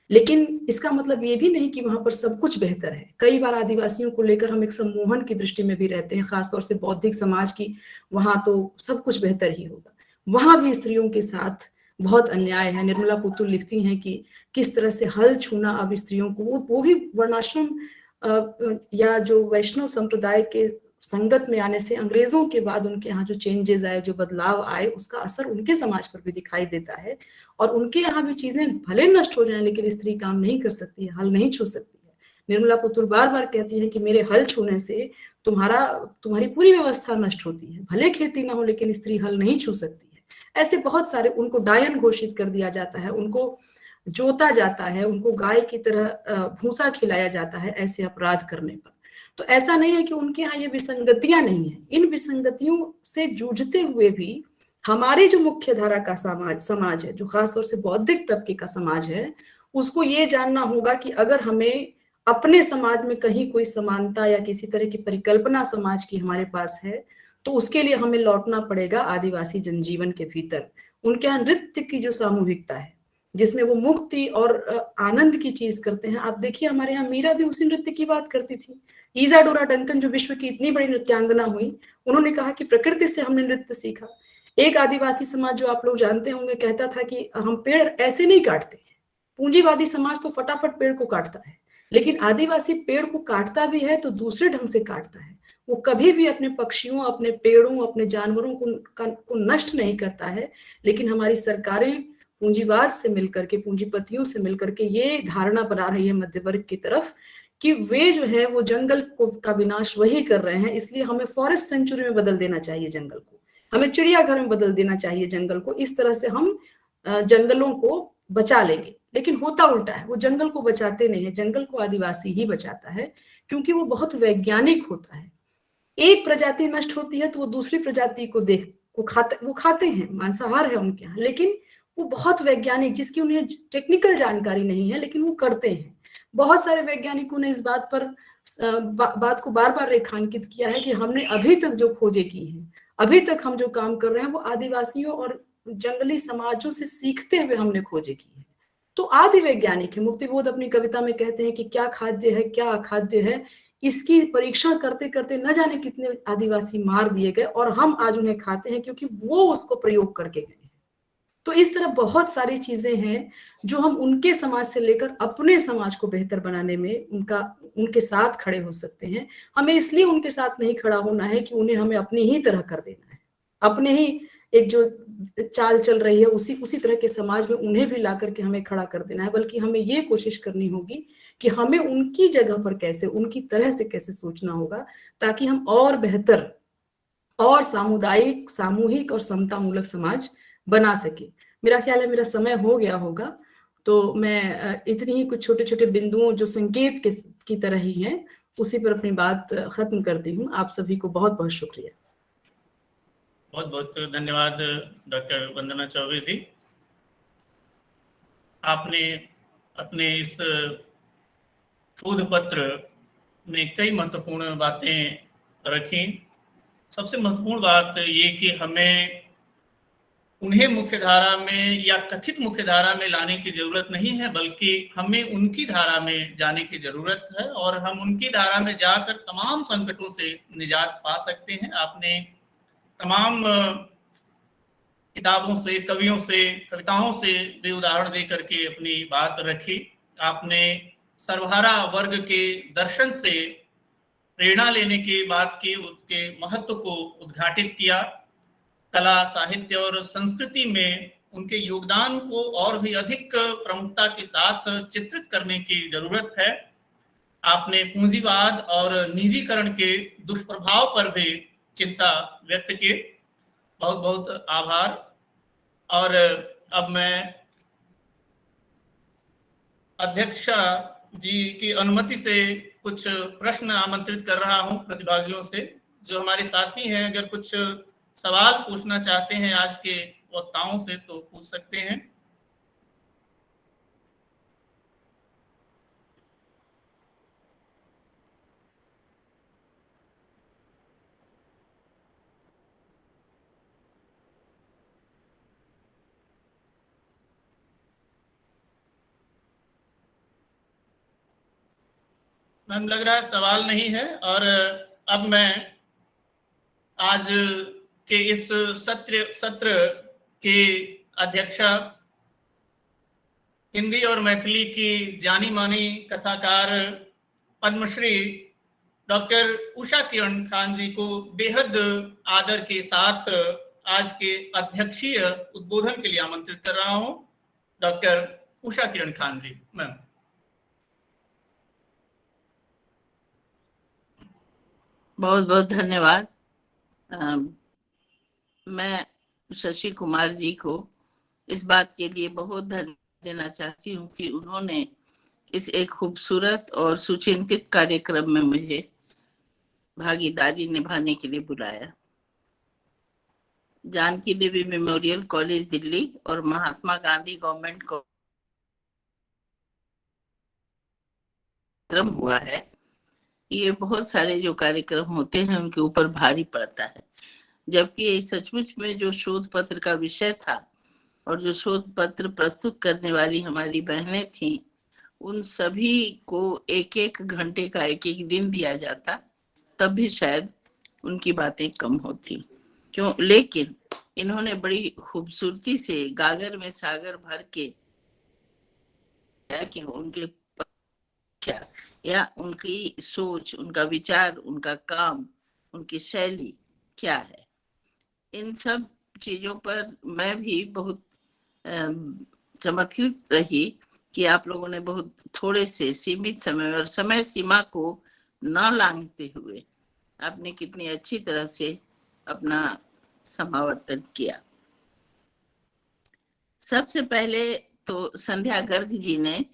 लेकिन इसका मतलब ये भी नहीं कि वहां पर सब कुछ बेहतर है। कई बार आदिवासियों को लेकर हम एक सम्मोहन की दृष्टि में भी रहते हैं, खासतौर से बौद्धिक समाज की, वहां तो सब कुछ बेहतर ही होगा। वहां भी स्त्रियों के साथ बहुत अन्याय है। निर्मला पुतुल लिखती हैं कि किस तरह से हल छूना अब स्त्रियों को, वो भी वर्णाश्रम या जो वैष्णव संप्रदाय के संगत में आने से अंग्रेजों के बाद उनके यहाँ जो चेंजेस आए, जो बदलाव आए, उसका असर उनके समाज पर भी दिखाई देता है। और उनके यहाँ भी चीजें भले नष्ट हो जाएं, लेकिन स्त्री काम नहीं कर सकती है, हल नहीं छू सकती है। निर्मला पुतुल बार बार कहती है कि मेरे हल छूने से तुम्हारी पूरी व्यवस्था नष्ट होती है। भले खेती ना हो, लेकिन स्त्री हल नहीं छू सकती है। ऐसे बहुत सारे, उनको डायन घोषित कर दिया जाता है, उनको जोता जाता है, उनको गाय की तरह भूसा खिलाया जाता है ऐसे अपराध करने पर। तो ऐसा नहीं है कि उनके यहाँ ये विसंगतियां नहीं है। इन विसंगतियों से जूझते हुए भी हमारी जो मुख्य धारा का समाज है, जो खासतौर से बौद्धिक तबके का समाज है, उसको ये जानना होगा कि अगर हमें अपने समाज में कहीं कोई समानता या किसी तरह की परिकल्पना समाज की हमारे पास है, तो उसके लिए हमें लौटना पड़ेगा आदिवासी जनजीवन के भीतर। उनके यहाँ नृत्य की जो सामूहिकता है, जिसमें वो मुक्ति और आनंद की चीज करते हैं। आप देखिए, हमारे यहाँ मीरा भी उसी नृत्य की बात करती थी। इजाडोरा डंकन, जो विश्व की इतनी बड़ी नृत्यांगना हुई, उन्होंने कहा कि प्रकृति से हमने नृत्य सीखा। एक आदिवासी समाज जो आप लोग जानते होंगे कहता था कि हम पेड़ ऐसे नहीं काटते। पूंजीवादी समाज तो फटाफट पेड़ को काटता है, लेकिन आदिवासी पेड़ को काटता भी है तो दूसरे ढंग से काटता है। वो कभी भी अपने पक्षियों, अपने पेड़ों, अपने जानवरों को नष्ट नहीं करता है। लेकिन हमारी सरकारें पूंजीवाद से मिलकर के, पूंजीपतियों से मिलकर के ये धारणा बना रही है मध्य वर्ग की तरफ कि वे जो है वो जंगल का विनाश वही कर रहे हैं। इसलिए हमें फॉरेस्ट सेंचुरी में बदल देना चाहिए जंगल को, हमें चिड़ियाघर में बदल देना चाहिए जंगल को। इस तरह से हम जंगलों को बचा लेंगे। लेकिन होता उल्टा है, वो जंगल को बचाते नहीं है, जंगल को आदिवासी ही बचाता है, क्योंकि वो बहुत वैज्ञानिक होता है। एक प्रजाति नष्ट होती है तो वो दूसरी प्रजाति को खाते हैं, मांसाहार है उनके यहाँ, लेकिन वो बहुत वैज्ञानिक, जिसकी उन्हें टेक्निकल जानकारी नहीं है, लेकिन वो करते हैं। बहुत सारे वैज्ञानिकों ने इस बात को बार बार रेखांकित किया है कि हमने अभी तक जो खोजें की हैं, अभी तक हम जो काम कर रहे हैं, वो आदिवासियों और जंगली समाजों से सीखते हुए हमने खोजें की है। तो आदि वैज्ञानिक है। मुक्तिबोध अपनी कविता में कहते हैं कि क्या खाद्य है, क्या अखाद्य है, इसकी परीक्षण करते करते न जाने कितने आदिवासी मार दिए गए, और हम आज उन्हें खाते हैं क्योंकि वो उसको प्रयोग करके गए। तो इस तरह बहुत सारी चीजें हैं जो हम उनके समाज से लेकर अपने समाज को बेहतर बनाने में उनके साथ खड़े हो सकते हैं। हमें इसलिए उनके साथ नहीं खड़ा होना है कि उन्हें हमें अपनी ही तरह कर देना है, अपने ही एक जो चाल चल रही है उसी तरह के समाज में उन्हें भी ला करके हमें खड़ा कर देना है। बल्कि हमें ये कोशिश करनी होगी कि हमें उनकी जगह पर कैसे, उनकी तरह से कैसे सोचना होगा, ताकि हम और बेहतर और सामुदायिक, सामूहिक और समतामूलक समाज बना सके। मेरा ख्याल है मेरा समय हो गया होगा, तो मैं इतनी ही कुछ छोटे छोटे बिंदुओं जो संकेत की तरह ही हैं, उसी पर अपनी बात खत्म करती हूँ। आप सभी को बहुत बहुत शुक्रिया। बहुत बहुत धन्यवाद डॉक्टर वंदना चौबे जी। आपने अपने इस शोध पत्र में कई महत्वपूर्ण बातें रखी। सबसे महत्वपूर्ण बात ये कि हमें उन्हें मुख्यधारा में या कथित मुख्यधारा में लाने की जरूरत नहीं है, बल्कि हमें उनकी धारा में जाने की जरूरत है, और हम उनकी धारा में जाकर तमाम संकटों से निजात पा सकते हैं। आपने तमाम किताबों से, कवियों से, कविताओं से भी उदाहरण दे करके अपनी बात रखी। आपने सर्वहारा वर्ग के दर्शन से प्रेरणा लेने की बात की, उसके महत्व को उद्घाटित किया। कला, साहित्य और संस्कृति में उनके योगदान को और भी अधिक प्रमुखता के साथ चित्रित करने की जरूरत है। आपने पूंजीवाद और निजीकरण के दुष्प्रभाव पर भी चिंता व्यक्त की। बहुत बहुत आभार। और अब मैं अध्यक्षा जी की अनुमति से कुछ प्रश्न आमंत्रित कर रहा हूं प्रतिभागियों से। जो हमारे साथी हैं अगर कुछ सवाल पूछना चाहते हैं आज के वक्ताओं से तो पूछ सकते हैं। मैम लग रहा है सवाल नहीं है। और अब मैं आज के इस सत्र के अध्यक्षा हिंदी और मैथिली की जानी मानी कथाकार पद्मश्री डॉक्टर उषा किरण खान जी को बेहद आदर के साथ आज के अध्यक्षीय उद्बोधन के लिए आमंत्रित कर रहा हूं। डॉक्टर उषा किरण खान जी, मैम। बहुत बहुत धन्यवाद। मैं शशि कुमार जी को इस बात के लिए बहुत धन्यवाद देना चाहती हूँ कि उन्होंने इस एक खूबसूरत और सुचिंतित कार्यक्रम में मुझे भागीदारी निभाने के लिए बुलाया। जानकी देवी मेमोरियल कॉलेज दिल्ली और महात्मा गांधी गवर्नमेंट कॉलेज हुआ है। ये बहुत सारे जो कार्यक्रम होते हैं उनके ऊपर भारी पड़ता है, जबकि सचमुच में जो शोध पत्र का विषय था और जो शोध पत्र प्रस्तुत करने वाली हमारी बहनें थीं, उन सभी को एक एक घंटे का एक एक दिन दिया जाता, तब भी शायद उनकी बातें कम होती। क्यों? लेकिन इन्होंने बड़ी खूबसूरती से गागर में सागर भर के कि उनके क्या या उनकी सोच, उनका विचार, उनका काम, उनकी शैली क्या है, इन सब चीजों पर मैं भी बहुत चमत्कृत रही कि आप लोगों ने बहुत थोड़े से सीमित समय और समय सीमा को न लांघते हुए आपने कितनी अच्छी तरह से अपना समावर्तन किया। सबसे पहले तो संध्या गर्ग जी ने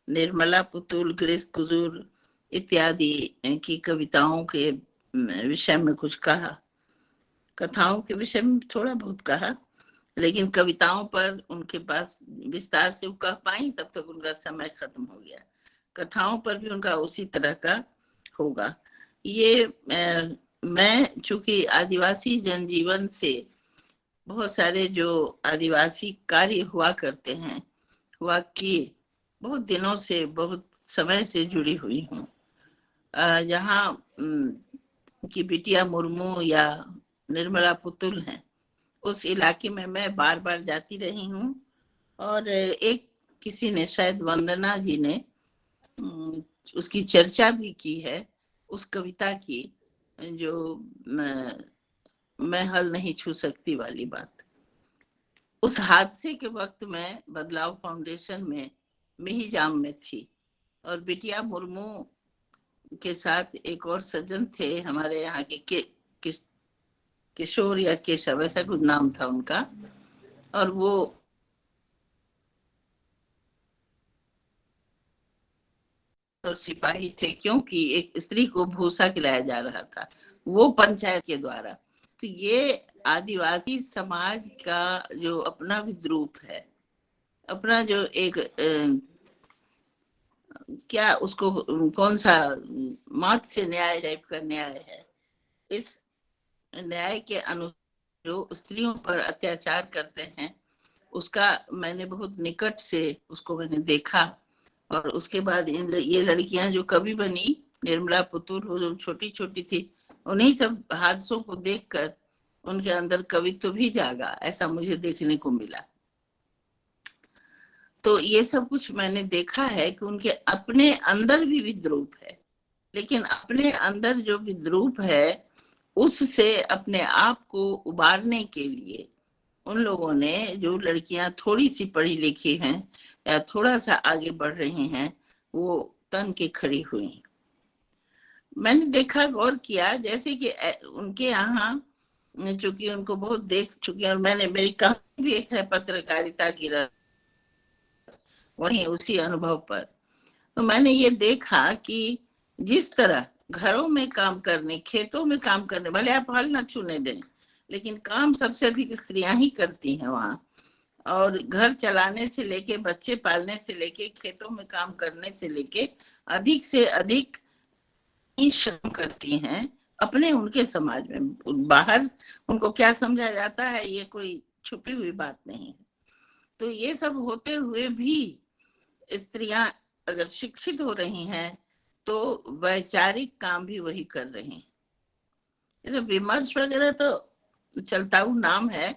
निर्मला पुतुल, ग्रेस कुजूर इत्यादि की कविताओं के विषय में कुछ कहा। कथाओं के विषय में थोड़ा बहुत कहा, लेकिन कविताओं पर उनके पास विस्तार से कह पाई, तब तक उनका समय खत्म हो गया। कथाओं पर भी उनका उसी तरह का होगा। ये मैं चूंकि आदिवासी जनजीवन से बहुत सारे जो आदिवासी कार्य हुआ करते हैं, हुआ किए, बहुत दिनों से, बहुत समय से जुड़ी हुई हूँ। जहाँ की बिटिया मुर्मू या निर्मला पुतुल हैं, उस इलाके में मैं बार बार जाती रही हूँ। और एक किसी ने, शायद वंदना जी ने, उसकी चर्चा भी की है, उस कविता की जो मैं हल नहीं छू सकती वाली बात। उस हादसे के वक्त मैं बदलाव फाउंडेशन में मिहिजाम में थी और बिटिया मुर्मू के साथ एक और सज्जन थे हमारे यहाँ के किशोर या केशव, ऐसा कुछ नाम था उनका, और वो और सिपाही थे क्योंकि एक स्त्री को भूसा खिलाया जा रहा था, वो पंचायत के द्वारा। तो ये आदिवासी समाज का जो अपना विद्रूप है, अपना जो एक क्या उसको कौन सा मत से न्याय टाइप का न्याय है, इस न्याय के अनुसार जो स्त्रियों पर अत्याचार करते हैं, उसका मैंने बहुत निकट से उसको मैंने देखा। और उसके बाद ये लड़कियां जो कवि बनी, निर्मला पुतुल वो जो छोटी छोटी थी, उन्हीं सब हादसों को देखकर उनके अंदर कवित्व भी जागा, ऐसा मुझे देखने को मिला। तो ये सब कुछ मैंने देखा है कि उनके अपने अंदर भी विद्रूप है, लेकिन अपने अंदर जो विद्रूप है उससे अपने आप को उबारने के लिए उन लोगों ने, जो लड़कियां थोड़ी सी पढ़ी लिखी हैं या थोड़ा सा आगे बढ़ रही हैं, वो तन के खड़ी हुई। मैंने देखा, गौर किया, जैसे कि उनके यहाँ चूंकि उनको बहुत देख चुकी और मैंने, मेरी कहानी भी एक है पत्रकारिता की वहीं उसी अनुभव पर। तो मैंने ये देखा कि जिस तरह घरों में काम करने, खेतों में काम करने, भले आप हल न छूने दें, लेकिन काम सबसे अधिक स्त्रियां ही करती हैं वहां। और घर चलाने से लेके, बच्चे पालने से लेके, खेतों में काम करने से लेके अधिक से अधिक श्रम करती हैं अपने उनके समाज में। बाहर उनको क्या समझा जाता है ये कोई छुपी हुई बात नहीं है। तो ये सब होते हुए भी स्त्रियां अगर शिक्षित हो रही हैं तो वैचारिक काम भी वही कर रही हैं। जैसे विमर्श वगैरह तो चलता हुआ नाम है,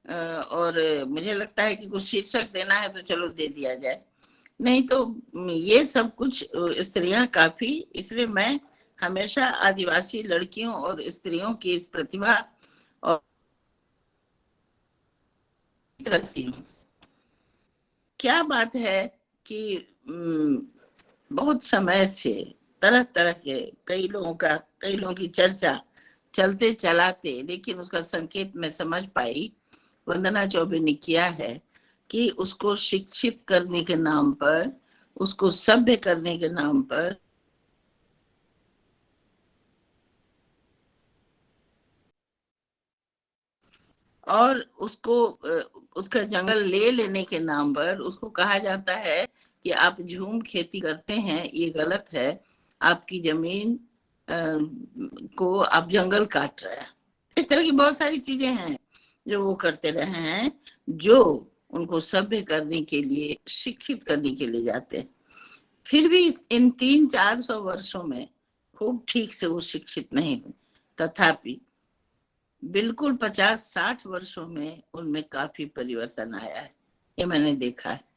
और मुझे लगता है कि कुछ शीर्षक देना है तो चलो दे दिया जाए, नहीं तो ये सब कुछ स्त्रियां काफी, इसलिए मैं हमेशा आदिवासी लड़कियों और स्त्रियों की इस प्रतिभा और रखती हूँ। क्या बात है कि बहुत समय से तरह तरह के कई लोगों की चर्चा चलते चलाते, लेकिन उसका संकेत मैं समझ पाई, वंदना चौबे ने किया है कि उसको शिक्षित करने के नाम पर, उसको सभ्य करने के नाम पर और उसको उसका जंगल ले लेने के नाम पर उसको कहा जाता है कि आप झूम खेती करते हैं, ये गलत है, आपकी जमीन को आप जंगल काट रहे हैं। इस तरह की बहुत सारी चीजें हैं जो वो करते रहे हैं, जो उनको सभ्य करने के लिए, शिक्षित करने के लिए जाते हैं। फिर भी इन 300-400 वर्षों में खूब ठीक से वो शिक्षित नहीं हुए, तथापि बिल्कुल 50-60 वर्षों में उनमें काफी परिवर्तन आया है, ये मैंने देखा है।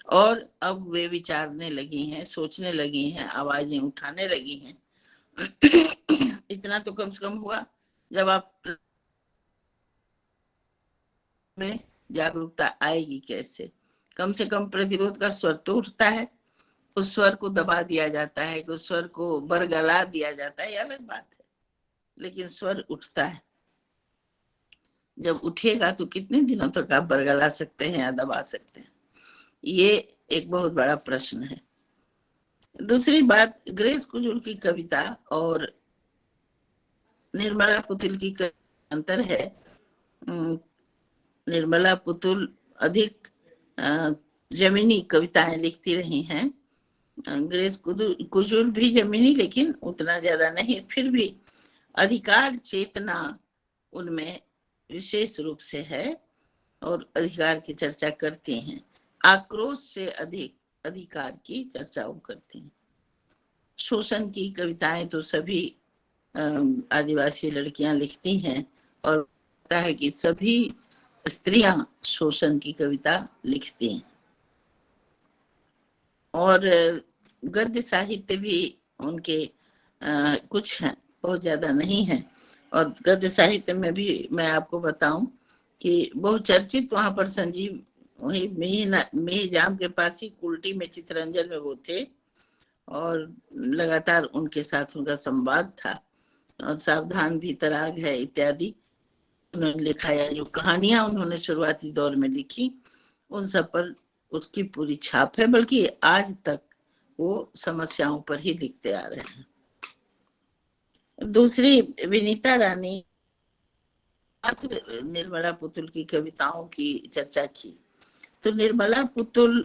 और अब वे विचारने लगी हैं, सोचने लगी हैं, आवाजें उठाने लगी हैं। इतना तो कम से कम हुआ जब आप में जागरूकता आएगी कैसे, कम से कम प्रतिरोध का स्वर तो उठता है। उस स्वर को दबा दिया जाता है, उस स्वर को बरगला दिया जाता है, ये अलग बात है, लेकिन स्वर उठता है। जब उठेगा तो कितने दिनों तक आप बरगला सकते हैं या दबा सकते हैं, ये एक बहुत बड़ा प्रश्न है। दूसरी बात, ग्रेस कुजुर की कविता और निर्मला पुतुल की अंतर है। निर्मला पुतुल अधिक जमीनी कविताएं लिखती रही हैं, ग्रेस कुजुर भी जमीनी, लेकिन उतना ज्यादा नहीं, फिर भी अधिकार चेतना उनमें विशेष रूप से है और अधिकार की चर्चा करती हैं। आक्रोश से अधिक अधिकार की चर्चा वो करती हैं। शोषण की कविताएं तो सभी आदिवासी लड़कियां लिखती हैं, और लगता है कि सभी स्त्रियां शोषण की कविता लिखती हैं। और गद्य साहित्य भी उनके कुछ हैं, बहुत ज्यादा नहीं है। और गद्य साहित्य में भी मैं आपको बताऊं कि बहुत चर्चित वहां पर संजीव, वही मेहजाम के पास ही कुल्टी में चितरंजन में वो थे, और लगातार उनके साथ उनका संवाद था। और सावधान भीतराग है इत्यादि उन्होंने लिखा है, जो कहानियां उन्होंने शुरुआती दौर में लिखी उन सब पर उसकी पूरी छाप है, बल्कि आज तक वो समस्याओं पर ही लिखते आ रहे हैं। दूसरी, विनीता रानी निर्मला पुतुल की कविताओं की चर्चा की, तो निर्मला पुतुल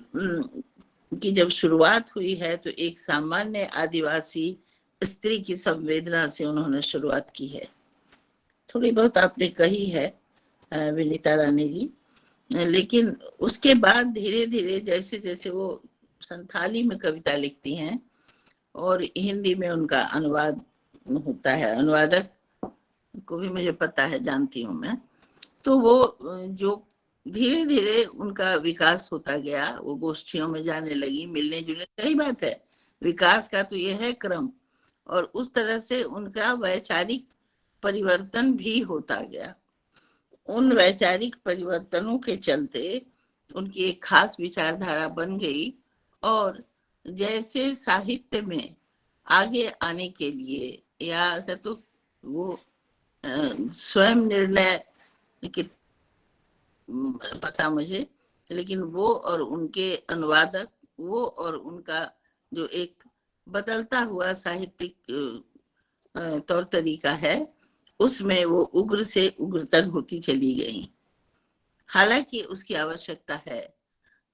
की जब शुरुआत हुई है तो एक सामान्य आदिवासी स्त्री की संवेदना से उन्होंने शुरुआत की है। थोड़ी बहुत आपने कही है विनीता रानी जी, लेकिन उसके बाद धीरे धीरे जैसे जैसे वो संथाली में कविता लिखती हैं और हिंदी में उनका अनुवाद होता है, अनुवादक को भी मुझे पता है, जानती हूँ मैं, तो वो जो धीरे धीरे उनका विकास होता गया, वो गोष्ठियों में जाने लगी, मिलने जुलने, सही बात है, विकास का तो ये है क्रम, और उस तरह से उनका वैचारिक परिवर्तन भी होता गया। उन वैचारिक परिवर्तनों के चलते उनकी एक खास विचारधारा बन गई, और जैसे साहित्य में आगे आने के लिए, या ऐसा तो वो स्वयं निर्णय की पता मुझे, लेकिन वो और उनके अनुवादक, वो और उनका जो एक बदलता हुआ साहित्यिक तौर तरीका है, उसमें वो उग्र से उग्रतर होती चली गई। हालांकि उसकी आवश्यकता है,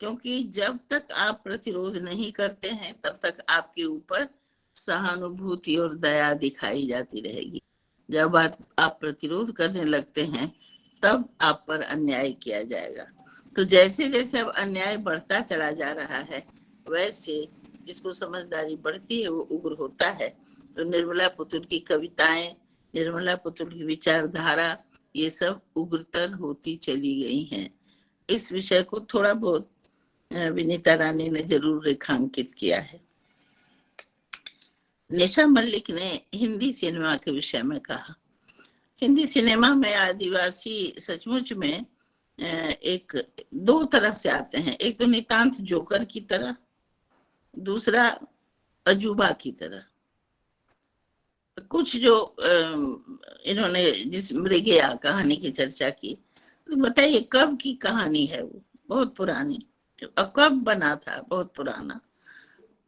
क्योंकि जब तक आप प्रतिरोध नहीं करते हैं तब तक आपके ऊपर सहानुभूति और दया दिखाई जाती रहेगी। जब आप प्रतिरोध करने लगते हैं तब आप पर अन्याय किया जाएगा। तो जैसे जैसे अब अन्याय बढ़ता चला जा रहा है, वैसे जिसको समझदारी बढ़ती है वो उग्र होता है। तो निर्मला पुतुल की कविताएं, निर्मला पुतुल की विचारधारा, ये सब उग्रतर होती चली गई हैं। इस विषय को थोड़ा बहुत विनीता रानी ने जरूर रेखांकित किया है। निशा मल्लिक ने हिंदी सिनेमा के विषय में कहा, हिंदी सिनेमा में आदिवासी सचमुच में एक दो तरह से आते हैं। एक तो नितांत जोकर की तरह, दूसरा अजूबा की तरह। कुछ जो इन्होंने जिस मृगया कहानी की चर्चा की, तो बताइए कब की कहानी है वो? बहुत पुरानी। कब बना था? बहुत पुराना।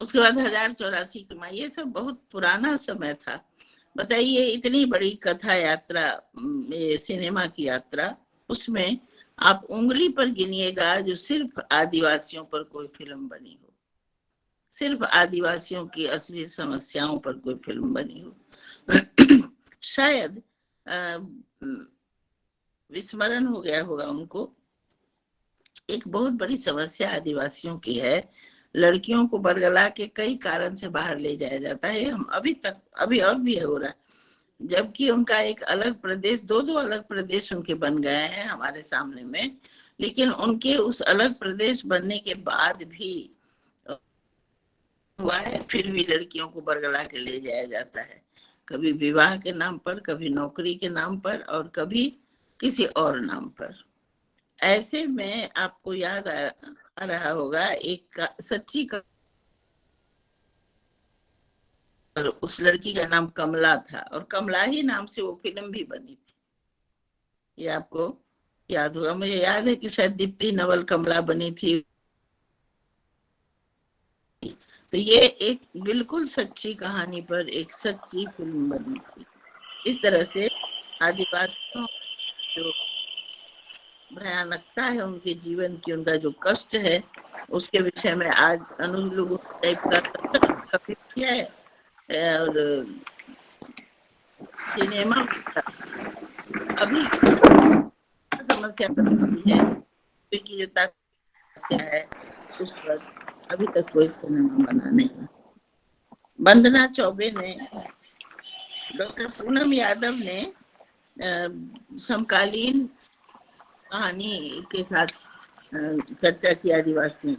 उसके बाद 1084 की माँ, ये सब बहुत पुराना समय था। बताइए इतनी बड़ी कथा यात्रा, ये सिनेमा की यात्रा, उसमें आप उंगली पर गिनिएगा जो सिर्फ आदिवासियों पर कोई फिल्म बनी हो, सिर्फ आदिवासियों की असली समस्याओं पर कोई फिल्म बनी हो। शायद विस्मरण हो गया होगा उनको। एक बहुत बड़ी समस्या आदिवासियों की है, लड़कियों को बरगला के कई कारण से बाहर ले जाया जाता है। हम अभी और भी हो रहा है, जबकि उनका एक अलग प्रदेश, दो अलग प्रदेश उनके बन गए हैं हमारे सामने में, लेकिन उनके उस अलग प्रदेश बनने के बाद भी हुआ है, फिर भी लड़कियों को बरगला के ले जाया जाता है, कभी विवाह के नाम पर, कभी नौकरी के नाम पर, और कभी किसी और नाम पर। ऐसे में आपको याद आ रहा होगा एक सच्ची और उस लड़की का नाम कमला था, और कमला ही नाम से वो फिल्म भी बनी थी। ये आपको याद होगा। मुझे याद है कि शायद दीप्ति नवल कमला बनी थी। तो ये एक बिल्कुल सच्ची कहानी पर एक सच्ची फिल्म बनी थी। इस तरह से आदिवासियों जो भयानकता है उनके जीवन की, उनका जो कष्ट है, उसके विषय में आज अनुज लोगों टाइप का कभी है, और सिनेमा अभी समस्या बनती है, क्योंकि जो समस्या है उस पर अभी तक कोई सिनेमा बना नहीं। वंदना चौबे ने, डॉक्टर पूनम यादव ने समकालीन कहानी के साथ चर्चा की आदिवासियों।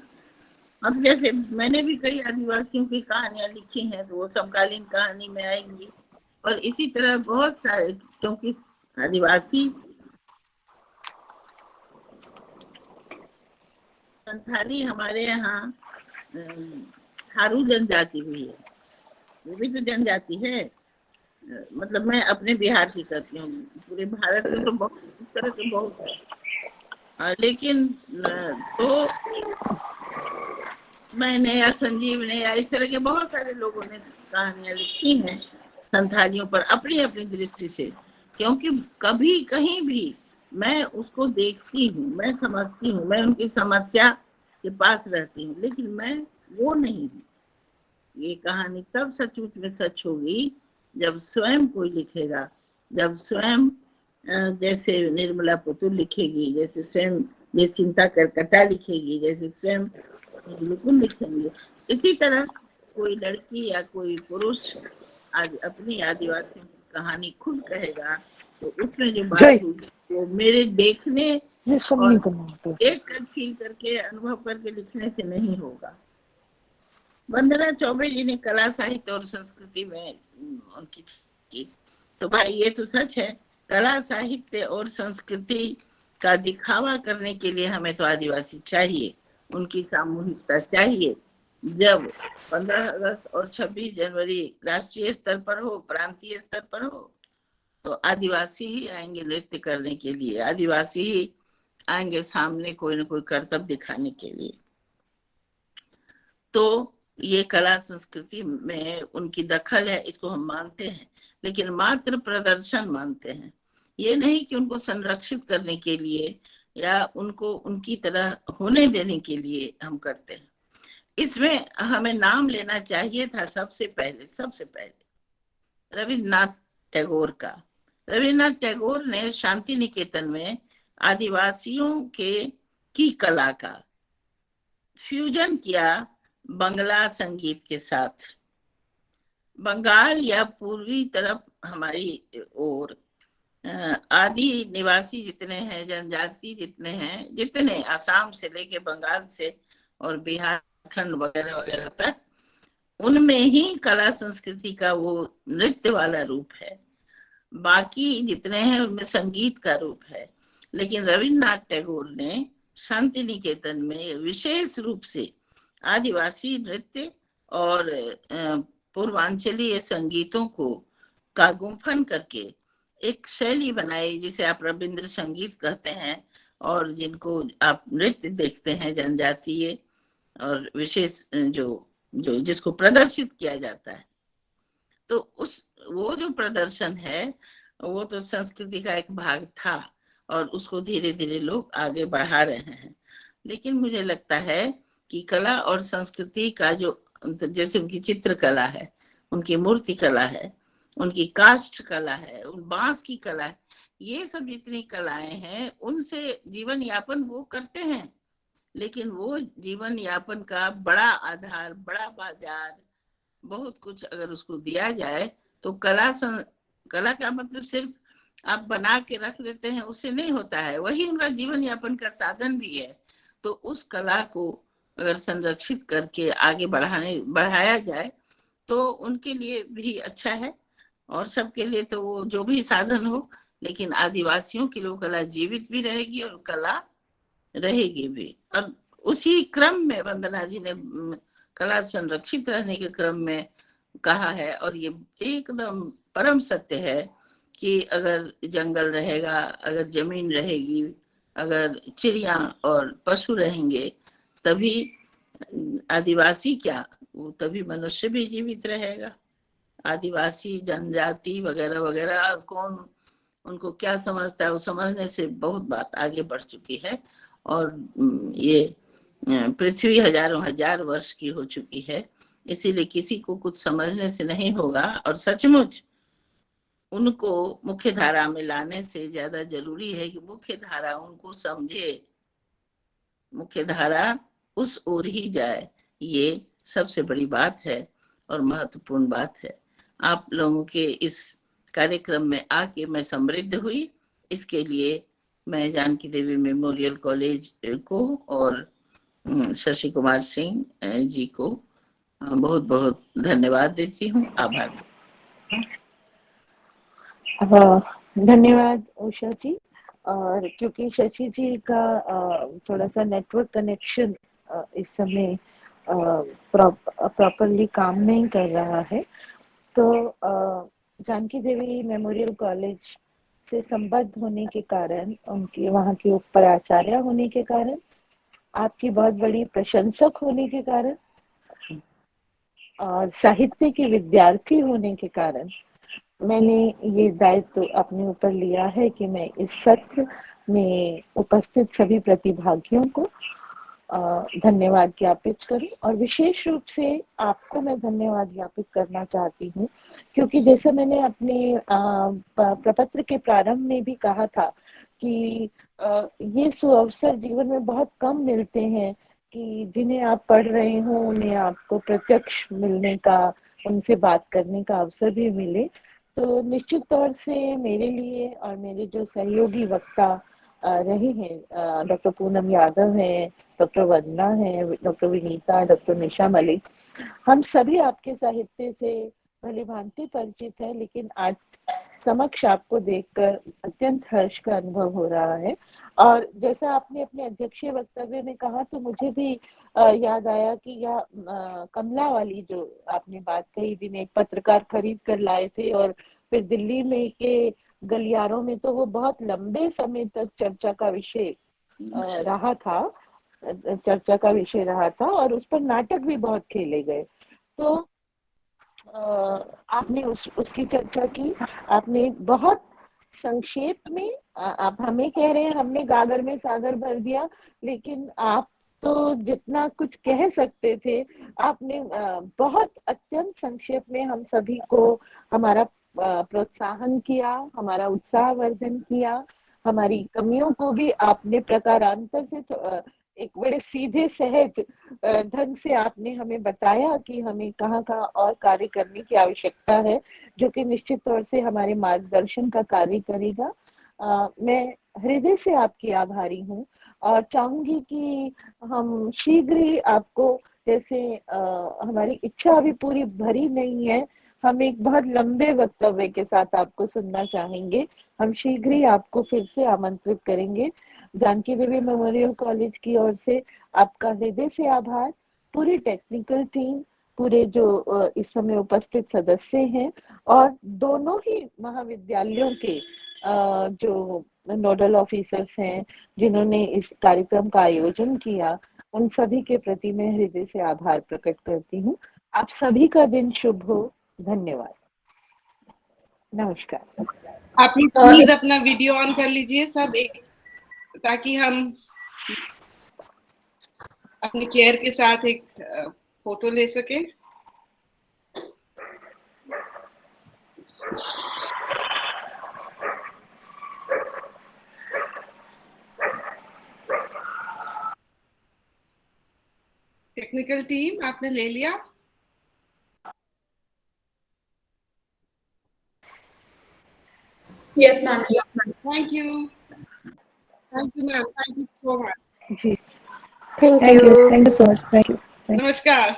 अब जैसे मैंने भी कई आदिवासियों की कहानियां लिखी हैं, तो वो समकालीन कहानी में आएंगी। और इसी तरह बहुत सारे, क्योंकि आदिवासी संथाली हमारे यहाँ थारू जनजाति भी है, वो भी तो जनजाति है। मतलब मैं अपने बिहार की करती हूँ, पूरे भारत में तो बहुत इस तरह के बहुत है। लेकिन तो मैंने या संजीव ने या इस तरह के बहुत सारे लोगों ने कहानियां लिखी हैं संथालियों पर अपनी अपनी दृष्टि से, क्योंकि कभी कहीं भी मैं उसको देखती हूँ, मैं समझती हूँ, मैं उनकी समस्या के पास रहती हूँ, लेकिन मैं वो नहीं हूँ। ये कहानी तब सचमुच में सच होगी जब स्वयं कोई लिखेगा, जब स्वयं जैसे निर्मला पुतुल लिखेगी, जैसे स्वयं जयसिंता करकटा लिखेगी, जैसे स्वयं बिल्कुल लिखेंगे। इसी तरह कोई लड़की या कोई पुरुष अपनी आदिवासियों की कहानी खुद कहेगा, तो उसमें जो बात होगी वो मेरे देखने और देख कर, फील करके, अनुभव करके लिखने से नहीं होगा। वंदना चौबे जी ने कला, साहित्य और संस्कृति में उनकी थी। तो भाई ये तो सच है, कला, साहित्य और संस्कृति का दिखावा करने के लिए हमें तो आदिवासी चाहिए, उनकी सामूहिकता चाहिए। जब 15 अगस्त और 26 जनवरी राष्ट्रीय स्तर पर हो, प्रांतीय स्तर पर हो, तो आदिवासी ही आएंगे नृत्य करने के लिए, आदिवासी ही आएंगे सामने कोई ना कोई करतब दिखाने के लिए। तो ये कला संस्कृति में उनकी दखल है, इसको हम मानते हैं, लेकिन मात्र प्रदर्शन मानते हैं। ये नहीं कि उनको संरक्षित करने के लिए या उनको उनकी तरह होने देने के लिए हम करते हैं। इसमें हमें नाम लेना चाहिए था सबसे पहले रविन्द्रनाथ टैगोर का। रविन्द्रनाथ टैगोर ने शांति निकेतन में आदिवासियों की कला का फ्यूजन किया बंगला संगीत के साथ। बंगाल या पूर्वी तरफ हमारी ओर आदि निवासी जितने हैं, जनजाति जितने हैं, जितने आसाम से लेके बंगाल से और बिहार खंड वगैरह वगैरह तक, उनमें ही कला संस्कृति का वो नृत्य वाला रूप है। बाकी जितने हैं उनमें संगीत का रूप है। लेकिन रविन्द्रनाथ टैगोर ने शांति निकेतन में विशेष रूप से आदिवासी नृत्य और पूर्वांचलीय संगीतों का गुंफन करके एक शैली बनाई, जिसे आप रविंद्र संगीत कहते हैं, और जिनको आप नृत्य देखते हैं जनजातीय और विशेष जो जिसको प्रदर्शित किया जाता है। तो वो जो प्रदर्शन है वो तो संस्कृति का एक भाग था और उसको धीरे धीरे लोग आगे बढ़ा रहे हैं। लेकिन मुझे लगता है कि कला और संस्कृति का जो, जैसे उनकी चित्रकला है, उनकी मूर्ति कला है, उनकी काष्ठ कला है, उन बांस की कला है, ये सब जितनी कलाएं हैं उनसे जीवन यापन वो करते हैं। लेकिन वो जीवन यापन का बड़ा आधार, बड़ा बाजार, बहुत कुछ अगर उसको दिया जाए तो कला का मतलब सिर्फ आप बना के रख देते हैं उससे नहीं होता है, वही उनका जीवन यापन का साधन भी है। तो उस कला को अगर संरक्षित करके आगे बढ़ाया जाए तो उनके लिए भी अच्छा है और सबके लिए तो वो जो भी साधन हो, लेकिन आदिवासियों की लोक कला जीवित भी रहेगी और कला रहेगी भी। और उसी क्रम में वंदना जी ने कला संरक्षित रहने के क्रम में कहा है, और ये एकदम परम सत्य है कि अगर जंगल रहेगा, अगर जमीन रहेगी, अगर चिड़िया और पशु रहेंगे, तभी आदिवासी क्या, वो तभी मनुष्य भी जीवित रहेगा। आदिवासी जनजाति वगैरह वगैरह और कौन उनको क्या समझता है, वो समझने से बहुत बात आगे बढ़ चुकी है। और ये पृथ्वी हजारों हजार वर्ष की हो चुकी है, इसीलिए किसी को कुछ समझने से नहीं होगा। और सचमुच उनको मुख्य धारा में लाने से ज्यादा जरूरी है कि मुख्य धारा उनको समझे, मुख्य धारा उस ओर ही जाए। ये सबसे बड़ी बात है और महत्वपूर्ण बात है। आप लोगों के इस कार्यक्रम में आके मैं समृद्ध हुई, इसके लिए मैं जानकी देवी मेमोरियल कॉलेज को और शशि कुमार सिंह जी को बहुत बहुत धन्यवाद देती हूँ। आभार। धन्यवाद उषा जी। और क्योंकि शशि जी का थोड़ा सा नेटवर्क कनेक्शन इस समय प्रॉपरली काम नहीं कर रहा है, तो जानकी देवी मेमोरियल कॉलेज से संबद्ध होने के कारण, उनके वहाँ के ऊपर आचार्य होने के कारण, आपकी बहुत बड़ी प्रशंसक होने के कारण और साहित्य के विद्यार्थी होने के कारण मैंने ये दायित्व अपने ऊपर लिया है कि मैं इस सत्र में उपस्थित सभी प्रतिभागियों को धन्यवाद ज्ञापित करूं। और विशेष रूप से आपको मैं धन्यवाद ज्ञापित करना चाहती हूं, क्योंकि जैसे मैंने अपने प्रपत्र के प्रारंभ में भी कहा था कि ये सुअवसर जीवन में बहुत कम मिलते हैं कि जिन्हें आप पढ़ रहे हो उन्हें आपको प्रत्यक्ष मिलने का, उनसे बात करने का अवसर भी मिले। तो निश्चित तौर से मेरे लिए और मेरे जो सहयोगी वक्ता रहे हैं, डॉक्टर पूनम यादव हैं, डॉक्टर वंदना है, डॉक्टर विनीता, डॉक्टर निशा मलिक, हम सभी आपके साहित्य से भली भांति परिचित है, लेकिन आज समक्ष आपको देखकर अत्यंत हर्ष का अनुभव हो रहा है। और जैसा आपने अपने अध्यक्षीय वक्तव्य में कहा, तो मुझे भी याद आया कि यह कमला वाली जो आपने बात कही, जिन्हें एक पत्रकार खरीद कर लाए थे और फिर दिल्ली में के गलियारों में तो वो बहुत लंबे समय तक चर्चा का विषय रहा था। चर्चा का विषय रहा था और उस पर नाटक भी बहुत खेले गए। तो आपने उसकी चर्चा की, आपने बहुत संक्षेप में, आप हमें कह रहे हैं हमने गागर में सागर भर दिया, लेकिन आप तो जितना कुछ कह सकते थे आपने बहुत अत्यंत संक्षेप में हम सभी को हमारा प्रोत्साहन किया, हमारा उत्साहवर्धन किया, हमारी कमियों को भी आपने प्रकारांतर से एक बड़े सीधे सहज ढंग से आपने हमें बताया कि हमें कहाँ कहाँ और कार्य करने की आवश्यकता है, जो कि निश्चित तौर से हमारे मार्गदर्शन का कार्य करेगा। मैं हृदय से आपकी आभारी हूँ और चाहूंगी कि हम शीघ्र ही आपको, जैसे हमारी इच्छा अभी पूरी भरी नहीं है, हम एक बहुत लंबे वक्तव्य के साथ आपको सुनना चाहेंगे। हम शीघ्र ही आपको फिर से आमंत्रित करेंगे। जानकी देवी मेमोरियल कॉलेज की ओर से आपका हृदय से आभार, पूरी टेक्निकल टीम, पूरे जो इस समय उपस्थित सदस्य हैं और दोनों ही महाविद्यालयों के जो नोडल ऑफिसर्स हैं जिन्होंने इस कार्यक्रम का आयोजन किया, उन सभी के प्रति मैं हृदय से आभार प्रकट करती हूँ। आप सभी का दिन शुभ हो। धन्यवाद। नमस्कार। आप प्लीज अपना वीडियो ऑन कर लीजिए सब, एक ताकि हम अपने चेयर के साथ एक फोटो ले सके। टेक्निकल टीम आपने ले लिया? Yes ma'am. Thank you ma'am, thank you so much. जी, thank you so much. Thank you. नमस्कार।